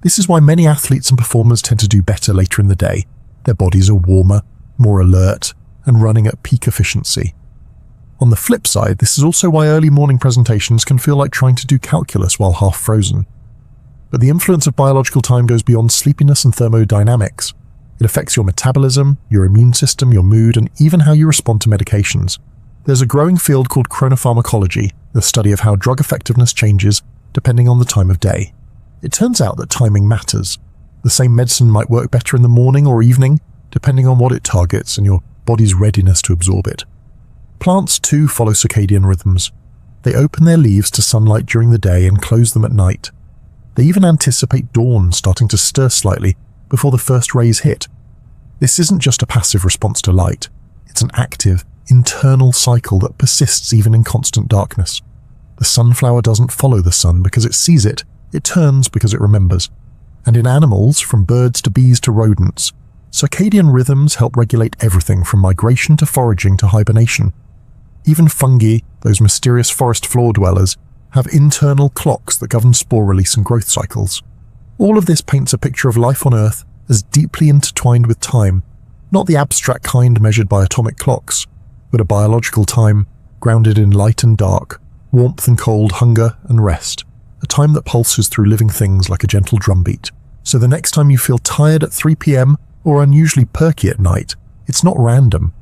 This is why many athletes and performers tend to do better later in the day. Their bodies are warmer, more alert, and running at peak efficiency. On the flip side, this is also why early morning presentations can feel like trying to do calculus while half frozen. But the influence of biological time goes beyond sleepiness and thermodynamics. It affects your metabolism, your immune system, your mood, and even how you respond to medications. There's a growing field called chronopharmacology, the study of how drug effectiveness changes depending on the time of day. It turns out that timing matters. The same medicine might work better in the morning or evening, depending on what it targets and your body's readiness to absorb it. Plants too follow circadian rhythms. They open their leaves to sunlight during the day and close them at night. They even anticipate dawn starting to stir slightly before the first rays hit. This isn't just a passive response to light. It's an active, internal cycle that persists even in constant darkness. The sunflower doesn't follow the sun because it sees it, it turns because it remembers. And in animals, from birds to bees to rodents, circadian rhythms help regulate everything from migration to foraging to hibernation. Even fungi, those mysterious forest floor dwellers, have internal clocks that govern spore release and growth cycles. All of this paints a picture of life on Earth as deeply intertwined with time, not the abstract kind measured by atomic clocks, but a biological time grounded in light and dark, warmth and cold, hunger and rest, a time that pulses through living things like a gentle drumbeat. So the next time you feel tired at 3 p.m. or unusually perky at night, it's not random,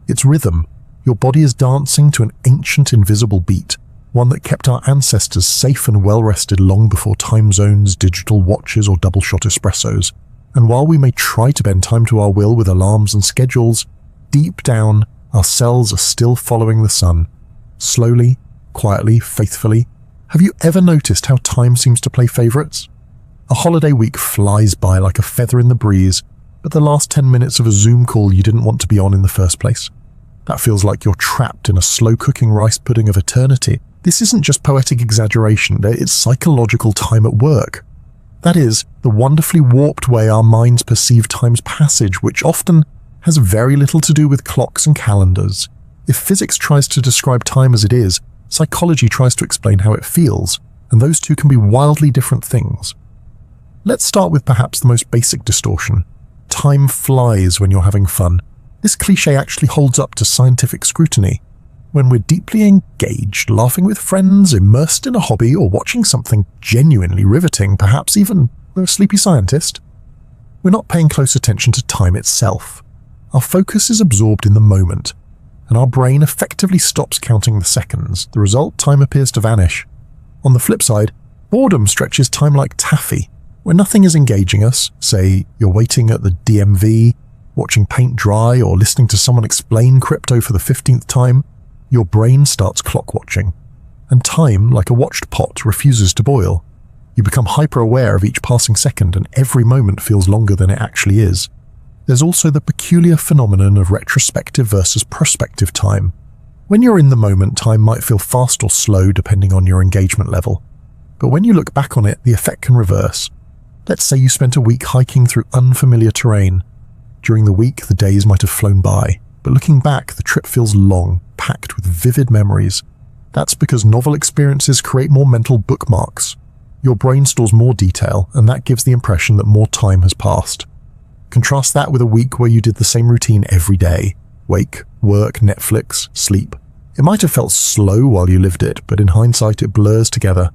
it's rhythm. Your body is dancing to an ancient invisible beat, one that kept our ancestors safe and well-rested long before time zones, digital watches, or double-shot espressos. And while we may try to bend time to our will with alarms and schedules, deep down, our cells are still following the sun. Slowly, quietly, faithfully. Have you ever noticed how time seems to play favorites? A holiday week flies by like a feather in the breeze, but the last 10 minutes of a Zoom call you didn't want to be on in the first place. That feels like you're trapped in a slow-cooking rice pudding of eternity. This isn't just poetic exaggeration, it's psychological time at work. That is, the wonderfully warped way our minds perceive time's passage, which often has very little to do with clocks and calendars. If physics tries to describe time as it is, psychology tries to explain how it feels, and those two can be wildly different things. Let's start with perhaps the most basic distortion. Time flies when you're having fun. This cliché actually holds up to scientific scrutiny. When we're deeply engaged, laughing with friends, immersed in a hobby, or watching something genuinely riveting, perhaps even a sleepy scientist, we're not paying close attention to time itself. Our focus is absorbed in the moment, and our brain effectively stops counting the seconds. The result, time appears to vanish. On the flip side, boredom stretches time like taffy. When nothing is engaging us, say you're waiting at the DMV, watching paint dry, or listening to someone explain crypto for the 15th time, your brain starts clock watching. And time, like a watched pot, refuses to boil. You become hyper-aware of each passing second, and every moment feels longer than it actually is. There's also the peculiar phenomenon of retrospective versus prospective time. When you're in the moment, time might feel fast or slow depending on your engagement level. But when you look back on it, the effect can reverse. Let's say you spent a week hiking through unfamiliar terrain. During the week, the days might have flown by, but looking back, the trip feels long, packed with vivid memories. That's because novel experiences create more mental bookmarks. Your brain stores more detail, and that gives the impression that more time has passed. Contrast that with a week where you did the same routine every day. Wake, work, Netflix, sleep. It might have felt slow while you lived it, but in hindsight it blurs together.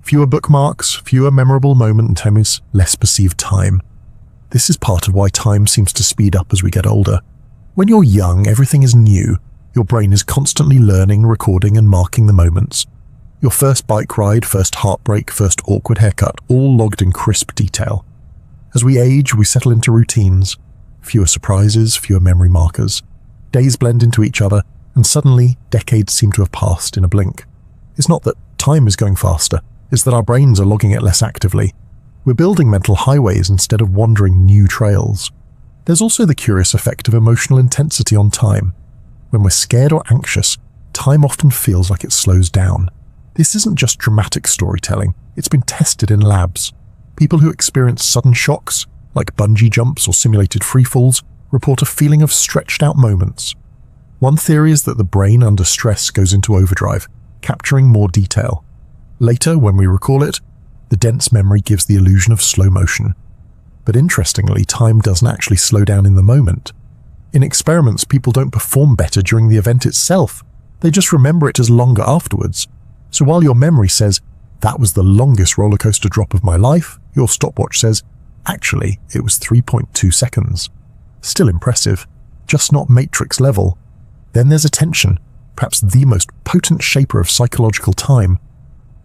Fewer bookmarks, fewer memorable moments, less perceived time. This is part of why time seems to speed up as we get older. When you're young, everything is new. Your brain is constantly learning, recording, and marking the moments. Your first bike ride, first heartbreak, first awkward haircut, all logged in crisp detail. As we age, we settle into routines. Fewer surprises, fewer memory markers. Days blend into each other, and suddenly, decades seem to have passed in a blink. It's not that time is going faster, it's that our brains are logging it less actively. We're building mental highways instead of wandering new trails. There's also the curious effect of emotional intensity on time. When we're scared or anxious, time often feels like it slows down. This isn't just dramatic storytelling, it's been tested in labs. People who experience sudden shocks, like bungee jumps or simulated freefalls, report a feeling of stretched out moments. One theory is that the brain under stress goes into overdrive, capturing more detail. Later, when we recall it, the dense memory gives the illusion of slow motion. But interestingly, time doesn't actually slow down in the moment. In experiments, people don't perform better during the event itself. They just remember it as longer afterwards. So while your memory says, "That was the longest roller coaster drop of my life," your stopwatch says, "Actually, it was 3.2 seconds. Still impressive, just not Matrix level. Then there's attention, perhaps the most potent shaper of psychological time.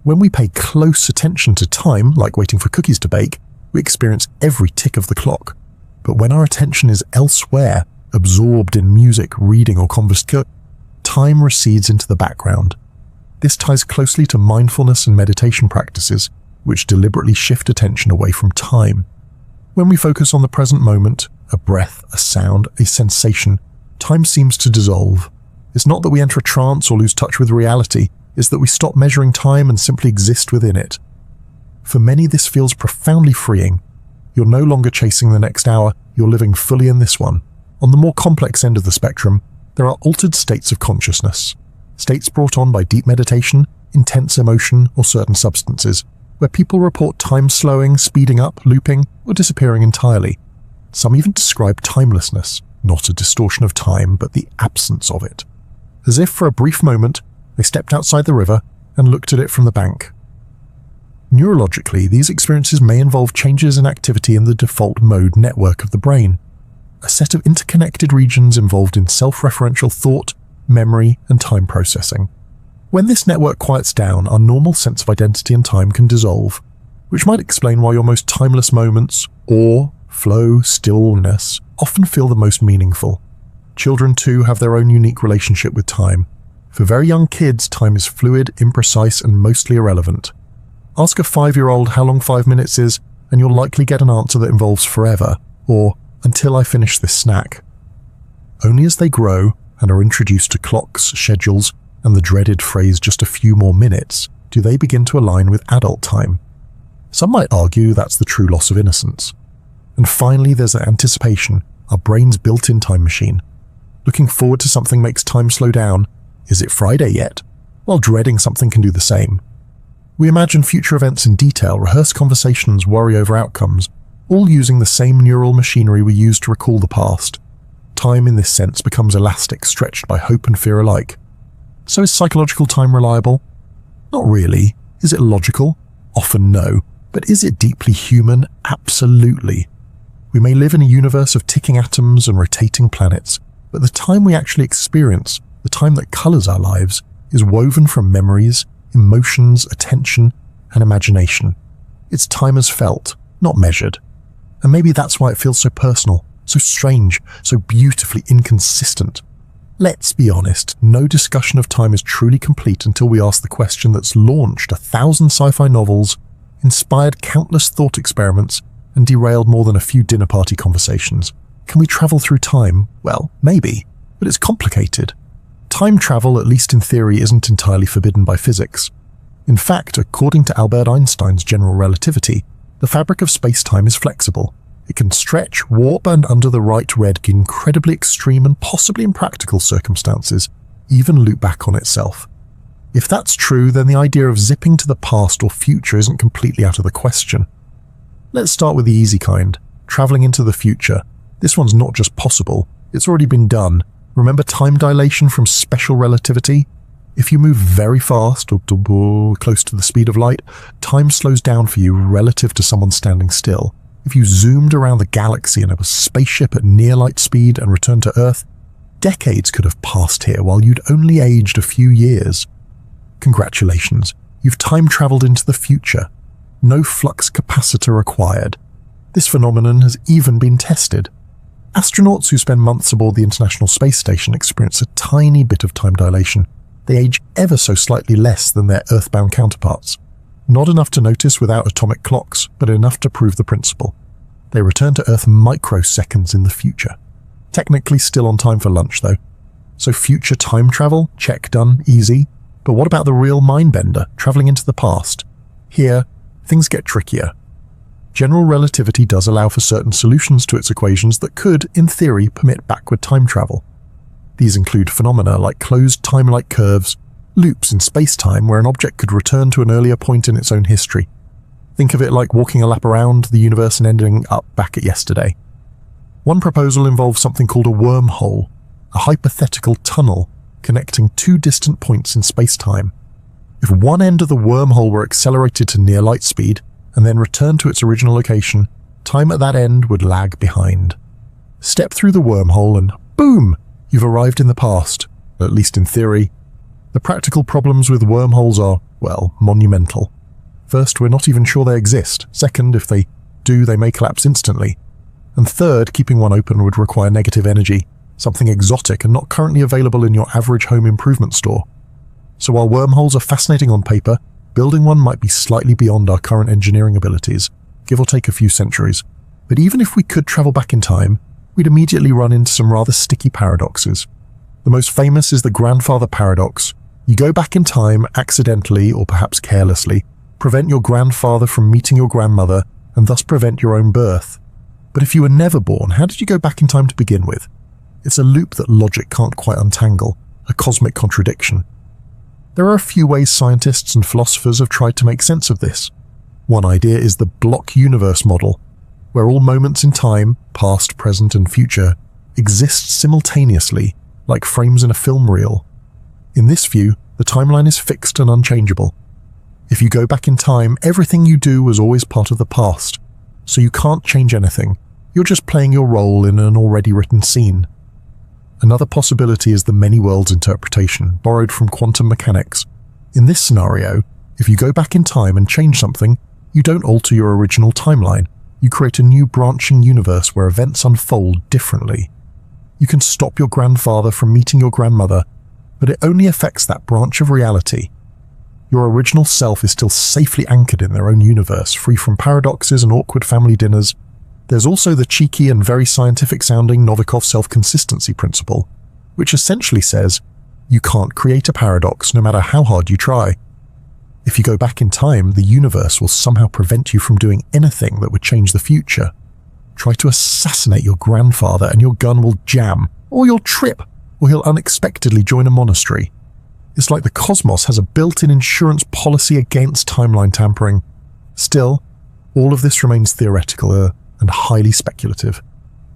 When we pay close attention to time, like waiting for cookies to bake, we experience every tick of the clock. But when our attention is elsewhere, absorbed in music, reading, or conversation, time recedes into the background. This ties closely to mindfulness and meditation practices, which deliberately shift attention away from time. When we focus on the present moment, a breath, a sound, a sensation, time seems to dissolve. It's not that we enter a trance or lose touch with reality, it's that we stop measuring time and simply exist within it. For many, this feels profoundly freeing. You're no longer chasing the next hour, you're living fully in this one. On the more complex end of the spectrum, there are altered states of consciousness. States brought on by deep meditation, intense emotion, or certain substances, where people report time slowing, speeding up, looping, or disappearing entirely. Some even describe timelessness, not a distortion of time, but the absence of it. As if for a brief moment, they stepped outside the river and looked at it from the bank. Neurologically, these experiences may involve changes in activity in the default mode network of the brain, a set of interconnected regions involved in self-referential thought, memory, and time processing. When this network quiets down, our normal sense of identity and time can dissolve, which might explain why your most timeless moments, awe, flow, stillness, often feel the most meaningful. Children too have their own unique relationship with time. For very young kids, time is fluid, imprecise, and mostly irrelevant. Ask a 5-year-old how long 5 minutes is, and you'll likely get an answer that involves forever, or until I finish this snack. Only as they grow and are introduced to clocks, schedules, and the dreaded phrase just a few more minutes, do they begin to align with adult time. Some might argue that's the true loss of innocence. And finally, there's anticipation, our brain's built-in time machine. Looking forward to something makes time slow down. Is it Friday yet? While dreading something can do the same. We imagine future events in detail, rehearse conversations, worry over outcomes, all using the same neural machinery we use to recall the past. Time in this sense becomes elastic, stretched by hope and fear alike. So is psychological time reliable? Not really. Is it logical? Often no. But is it deeply human? Absolutely. We may live in a universe of ticking atoms and rotating planets, but the time we actually experience, the time that colors our lives, is woven from memories, emotions, attention, and imagination. It's time as felt, not measured. And maybe that's why it feels so personal, so strange, so beautifully inconsistent. Let's be honest, no discussion of time is truly complete until we ask the question that's launched 1,000 sci-fi novels, inspired countless thought experiments, and derailed more than a few dinner party conversations. Can we travel through time? Well, maybe, but it's complicated. Time travel, at least in theory, isn't entirely forbidden by physics. In fact, according to Albert Einstein's general relativity, the fabric of space-time is flexible. It can stretch, warp, and under the right red in incredibly extreme and possibly impractical circumstances, even loop back on itself. If that's true, then the idea of zipping to the past or future isn't completely out of the question. Let's start with the easy kind, traveling into the future. This one's not just possible, it's already been done. Remember time dilation from special relativity? If you move very fast or close to the speed of light, time slows down for you relative to someone standing still. If you zoomed around the galaxy in a spaceship at near light speed and returned to Earth, decades could have passed here while you'd only aged a few years. Congratulations, you've time traveled into the future. No flux capacitor required. This phenomenon has even been tested. Astronauts who spend months aboard the International Space Station experience a tiny bit of time dilation. They age ever so slightly less than their Earthbound counterparts. Not enough to notice without atomic clocks, but enough to prove the principle. They return to Earth microseconds in the future. Technically still on time for lunch, though. So future time travel? Check, done, easy. But what about the real mindbender, traveling into the past? Here, things get trickier. General relativity does allow for certain solutions to its equations that could, in theory, permit backward time travel. These include phenomena like closed time-like curves, loops in space-time where an object could return to an earlier point in its own history. Think of it like walking a lap around the universe and ending up back at yesterday. One proposal involves something called a wormhole, a hypothetical tunnel connecting two distant points in space-time. If one end of the wormhole were accelerated to near light speed and then returned to its original location, time at that end would lag behind. Step through the wormhole and boom! You've arrived in the past, at least in theory. The practical problems with wormholes are, well, monumental. First, we're not even sure they exist. Second, if they do, they may collapse instantly. And third, keeping one open would require negative energy, something exotic and not currently available in your average home improvement store. So while wormholes are fascinating on paper, building one might be slightly beyond our current engineering abilities, give or take a few centuries. But even if we could travel back in time, we'd immediately run into some rather sticky paradoxes. The most famous is the grandfather paradox. You go back in time accidentally, or perhaps carelessly, prevent your grandfather from meeting your grandmother, and thus prevent your own birth. But if you were never born, how did you go back in time to begin with? It's a loop that logic can't quite untangle, a cosmic contradiction. There are a few ways scientists and philosophers have tried to make sense of this. One idea is the block universe model, where all moments in time, past, present, and future, exist simultaneously, like frames in a film reel. In this view, the timeline is fixed and unchangeable. If you go back in time, everything you do was always part of the past, so you can't change anything. You're just playing your role in an already written scene. Another possibility is the many worlds interpretation, borrowed from quantum mechanics. In this scenario, if you go back in time and change something, you don't alter your original timeline. You create a new branching universe where events unfold differently. You can stop your grandfather from meeting your grandmother, but it only affects that branch of reality. Your original self is still safely anchored in their own universe, free from paradoxes and awkward family dinners. There's also the cheeky and very scientific-sounding Novikov self-consistency principle, which essentially says you can't create a paradox no matter how hard you try. If you go back in time, the universe will somehow prevent you from doing anything that would change the future. Try to assassinate your grandfather and your gun will jam, or you'll trip, or he'll unexpectedly join a monastery. It's like the cosmos has a built-in insurance policy against timeline tampering. Still, all of this remains theoretical and highly speculative.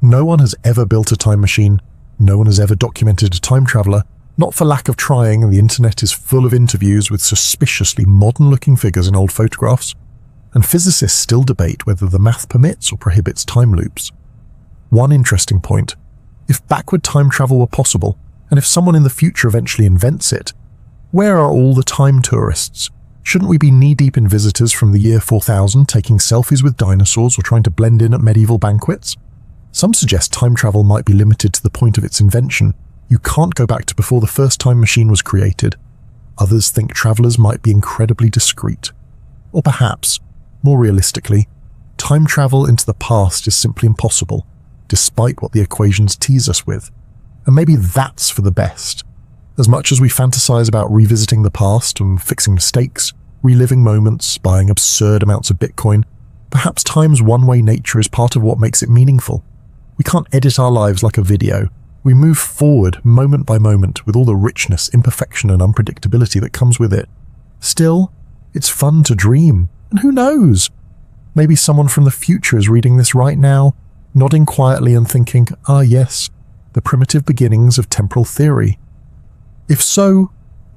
No one has ever built a time machine. No one has ever documented a time traveler, not for lack of trying, and the internet is full of interviews with suspiciously modern-looking figures in old photographs. And physicists still debate whether the math permits or prohibits time loops. One interesting point: if backward time travel were possible, and if someone in the future eventually invents it, where are all the time tourists? Shouldn't we be knee-deep in visitors from the year 4000 taking selfies with dinosaurs or trying to blend in at medieval banquets? Some suggest time travel might be limited to the point of its invention. You can't go back to before the first time machine was created. Others think travelers might be incredibly discreet. Or perhaps, more realistically, time travel into the past is simply impossible, despite what the equations tease us with. And maybe that's for the best. As much as we fantasize about revisiting the past and fixing mistakes, reliving moments, buying absurd amounts of Bitcoin, perhaps time's one-way nature is part of what makes it meaningful. We can't edit our lives like a video. We move forward moment by moment with all the richness, imperfection, and unpredictability that comes with it. Still, it's fun to dream. And who knows? Maybe someone from the future is reading this right now, nodding quietly and thinking, ah yes, the primitive beginnings of temporal theory. If so,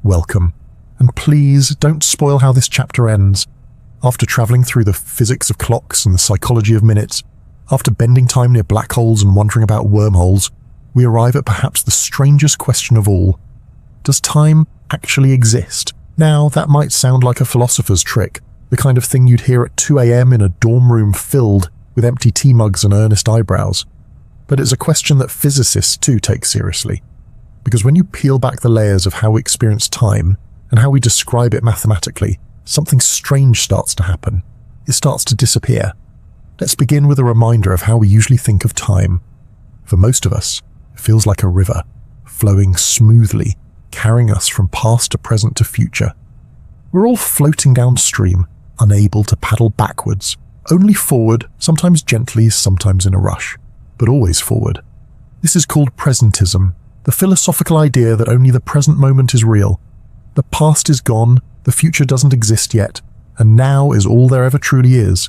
welcome. And please don't spoil how this chapter ends. After traveling through the physics of clocks and the psychology of minutes, after bending time near black holes and wondering about wormholes, we arrive at perhaps the strangest question of all. Does time actually exist? Now, that might sound like a philosopher's trick, the kind of thing you'd hear at 2 a.m. in a dorm room filled with empty tea mugs and earnest eyebrows. But it's a question that physicists too take seriously. Because when you peel back the layers of how we experience time and how we describe it mathematically, something strange starts to happen. It starts to disappear. Let's begin with a reminder of how we usually think of time. For most of us, it feels like a river, flowing smoothly, carrying us from past to present to future. We're all floating downstream, unable to paddle backwards, only forward, sometimes gently, sometimes in a rush, but always forward. This is called presentism, the philosophical idea that only the present moment is real. The past is gone, the future doesn't exist yet, and now is all there ever truly is.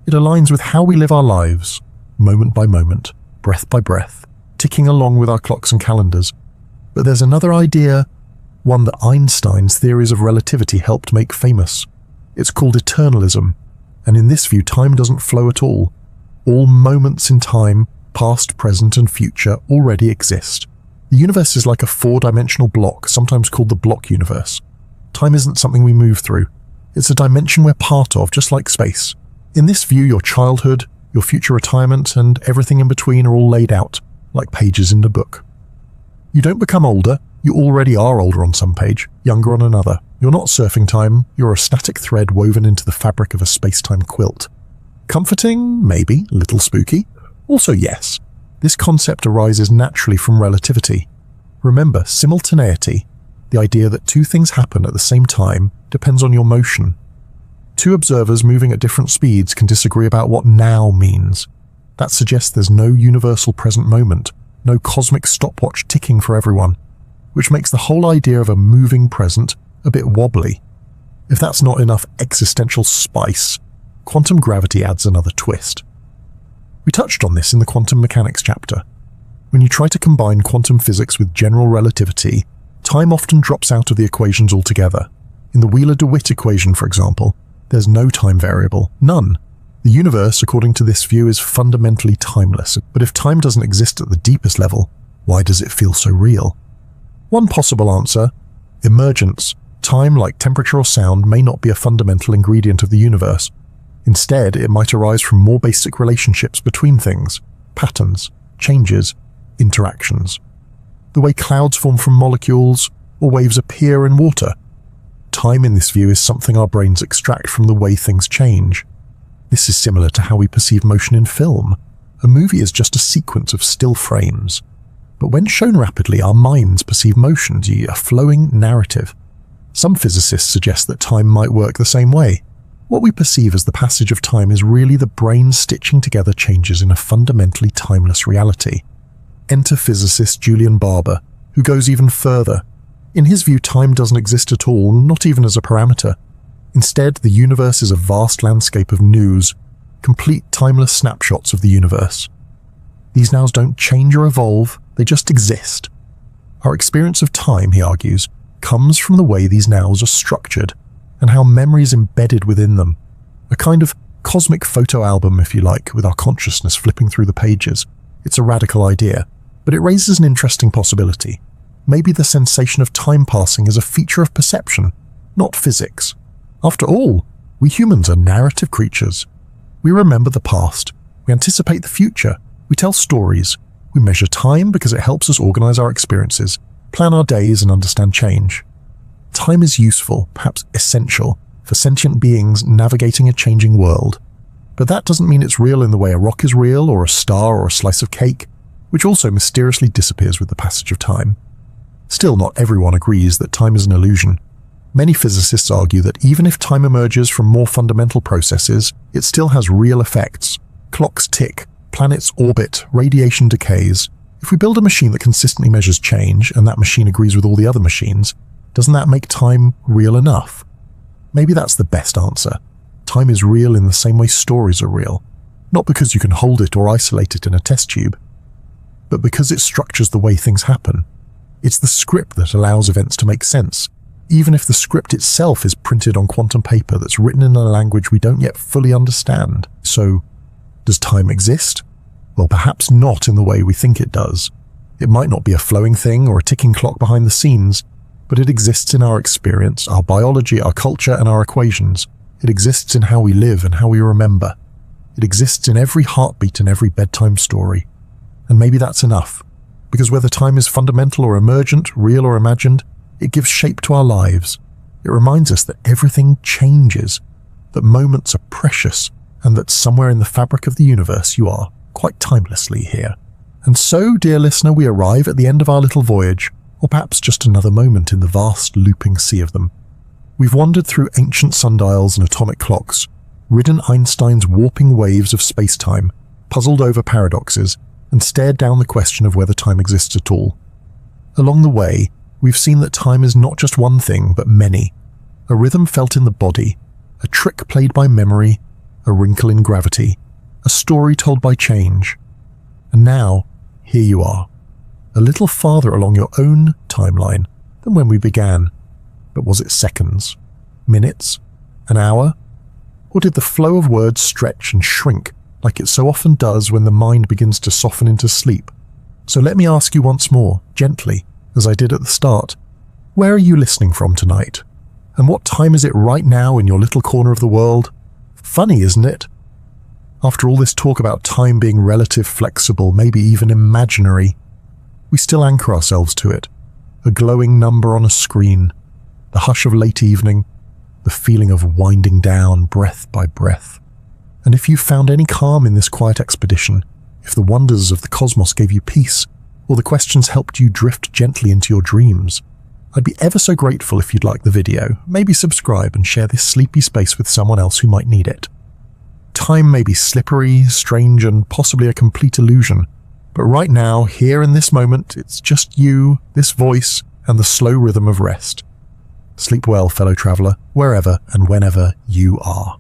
It aligns with how we live our lives, moment by moment, breath by breath, ticking along with our clocks and calendars. But there's another idea, one that Einstein's theories of relativity helped make famous. It's called eternalism, and in this view, time doesn't flow at all. All moments in time, past, present, and future, already exist. The universe is like a four-dimensional block, sometimes called the block universe. Time isn't something we move through. It's a dimension we're part of, just like space. In this view, your childhood, your future retirement, and everything in between are all laid out, like pages in the book. You don't become older, you already are older on some page, younger on another. You're not surfing time, you're a static thread woven into the fabric of a space-time quilt. Comforting? Maybe. A little spooky? Also yes. This concept arises naturally from relativity. Remember, simultaneity, the idea that two things happen at the same time, depends on your motion. Two observers moving at different speeds can disagree about what now means. That suggests there's no universal present moment, no cosmic stopwatch ticking for everyone, which makes the whole idea of a moving present a bit wobbly. If that's not enough existential spice, quantum gravity adds another twist. We touched on this in the quantum mechanics chapter. When you try to combine quantum physics with general relativity, time often drops out of the equations altogether. In the Wheeler-DeWitt equation, for example, there's no time variable, none. The universe, according to this view, is fundamentally timeless, but if time doesn't exist at the deepest level, Why does it feel so real? One possible answer: emergence. Time, like temperature or sound, may not be a fundamental ingredient of the universe. Instead, it might arise from more basic relationships between things, patterns, changes, interactions. The way clouds form from molecules, or waves appear in water. Time in this view is something our brains extract from the way things change. This is similar to how we perceive motion in film. A movie is just a sequence of still frames. But when shown rapidly, our minds perceive motion, a flowing narrative. Some physicists suggest that time might work the same way. What we perceive as the passage of time is really the brain stitching together changes in a fundamentally timeless reality. Enter physicist Julian Barber, who goes even further. In his view, time doesn't exist at all, not even as a parameter. Instead, the universe is a vast landscape of news, complete timeless snapshots of the universe. These nows don't change or evolve, they just exist. Our experience of time, he argues, comes from the way these nows are structured and how memory is embedded within them. A kind of cosmic photo album, if you like, with our consciousness flipping through the pages. It's a radical idea, but it raises an interesting possibility. Maybe the sensation of time passing is a feature of perception, not physics. After all, we humans are narrative creatures. We remember the past, we anticipate the future, we tell stories, we measure time because it helps us organize our experiences, plan our days, and understand change. Time is useful, perhaps essential, for sentient beings navigating a changing world. But that doesn't mean it's real in the way a rock is real, or a star, or a slice of cake, which also mysteriously disappears with the passage of time. Still, not everyone agrees that time is an illusion. Many physicists argue that even if time emerges from more fundamental processes, it still has real effects. Clocks tick, planets orbit, radiation decays. If we build a machine that consistently measures change, and that machine agrees with all the other machines, doesn't that make time real enough? Maybe that's the best answer. Time is real in the same way stories are real. Not because you can hold it or isolate it in a test tube, but because it structures the way things happen. It's the script that allows events to make sense, even if the script itself is printed on quantum paper that's written in a language we don't yet fully understand. So, does time exist? Well, perhaps not in the way we think it does. It might not be a flowing thing or a ticking clock behind the scenes, but it exists in our experience, our biology, our culture, and our equations. It exists in how we live and how we remember. It exists in every heartbeat and every bedtime story. And maybe that's enough, because whether time is fundamental or emergent, real or imagined, it gives shape to our lives. It reminds us that everything changes, that moments are precious, and that somewhere in the fabric of the universe you are, quite timelessly, here. And so, dear listener, we arrive at the end of our little voyage, or perhaps just another moment in the vast looping sea of them. We've wandered through ancient sundials and atomic clocks, ridden Einstein's warping waves of space-time, puzzled over paradoxes, and stared down the question of whether time exists at all. Along the way, we've seen that time is not just one thing, but many. A rhythm felt in the body, a trick played by memory, a wrinkle in gravity, a story told by change. And now, here you are, a little farther along your own timeline than when we began. But was it seconds, minutes, an hour? Or did the flow of words stretch and shrink like it so often does when the mind begins to soften into sleep? So let me ask you once more, gently, as I did at the start, where are you listening from tonight? And what time is it right now in your little corner of the world? Funny, isn't it? After all this talk about time being relative, flexible, maybe even imaginary, we still anchor ourselves to it. A glowing number on a screen, the hush of late evening, the feeling of winding down breath by breath. And if you found any calm in this quiet expedition, if the wonders of the cosmos gave you peace, or the questions helped you drift gently into your dreams, I'd be ever so grateful if you'd like the video, maybe subscribe and share this sleepy space with someone else who might need it. Time may be slippery, strange, and possibly a complete illusion, but right now, here in this moment, it's just you, this voice, and the slow rhythm of rest. Sleep well, fellow traveller, wherever and whenever you are.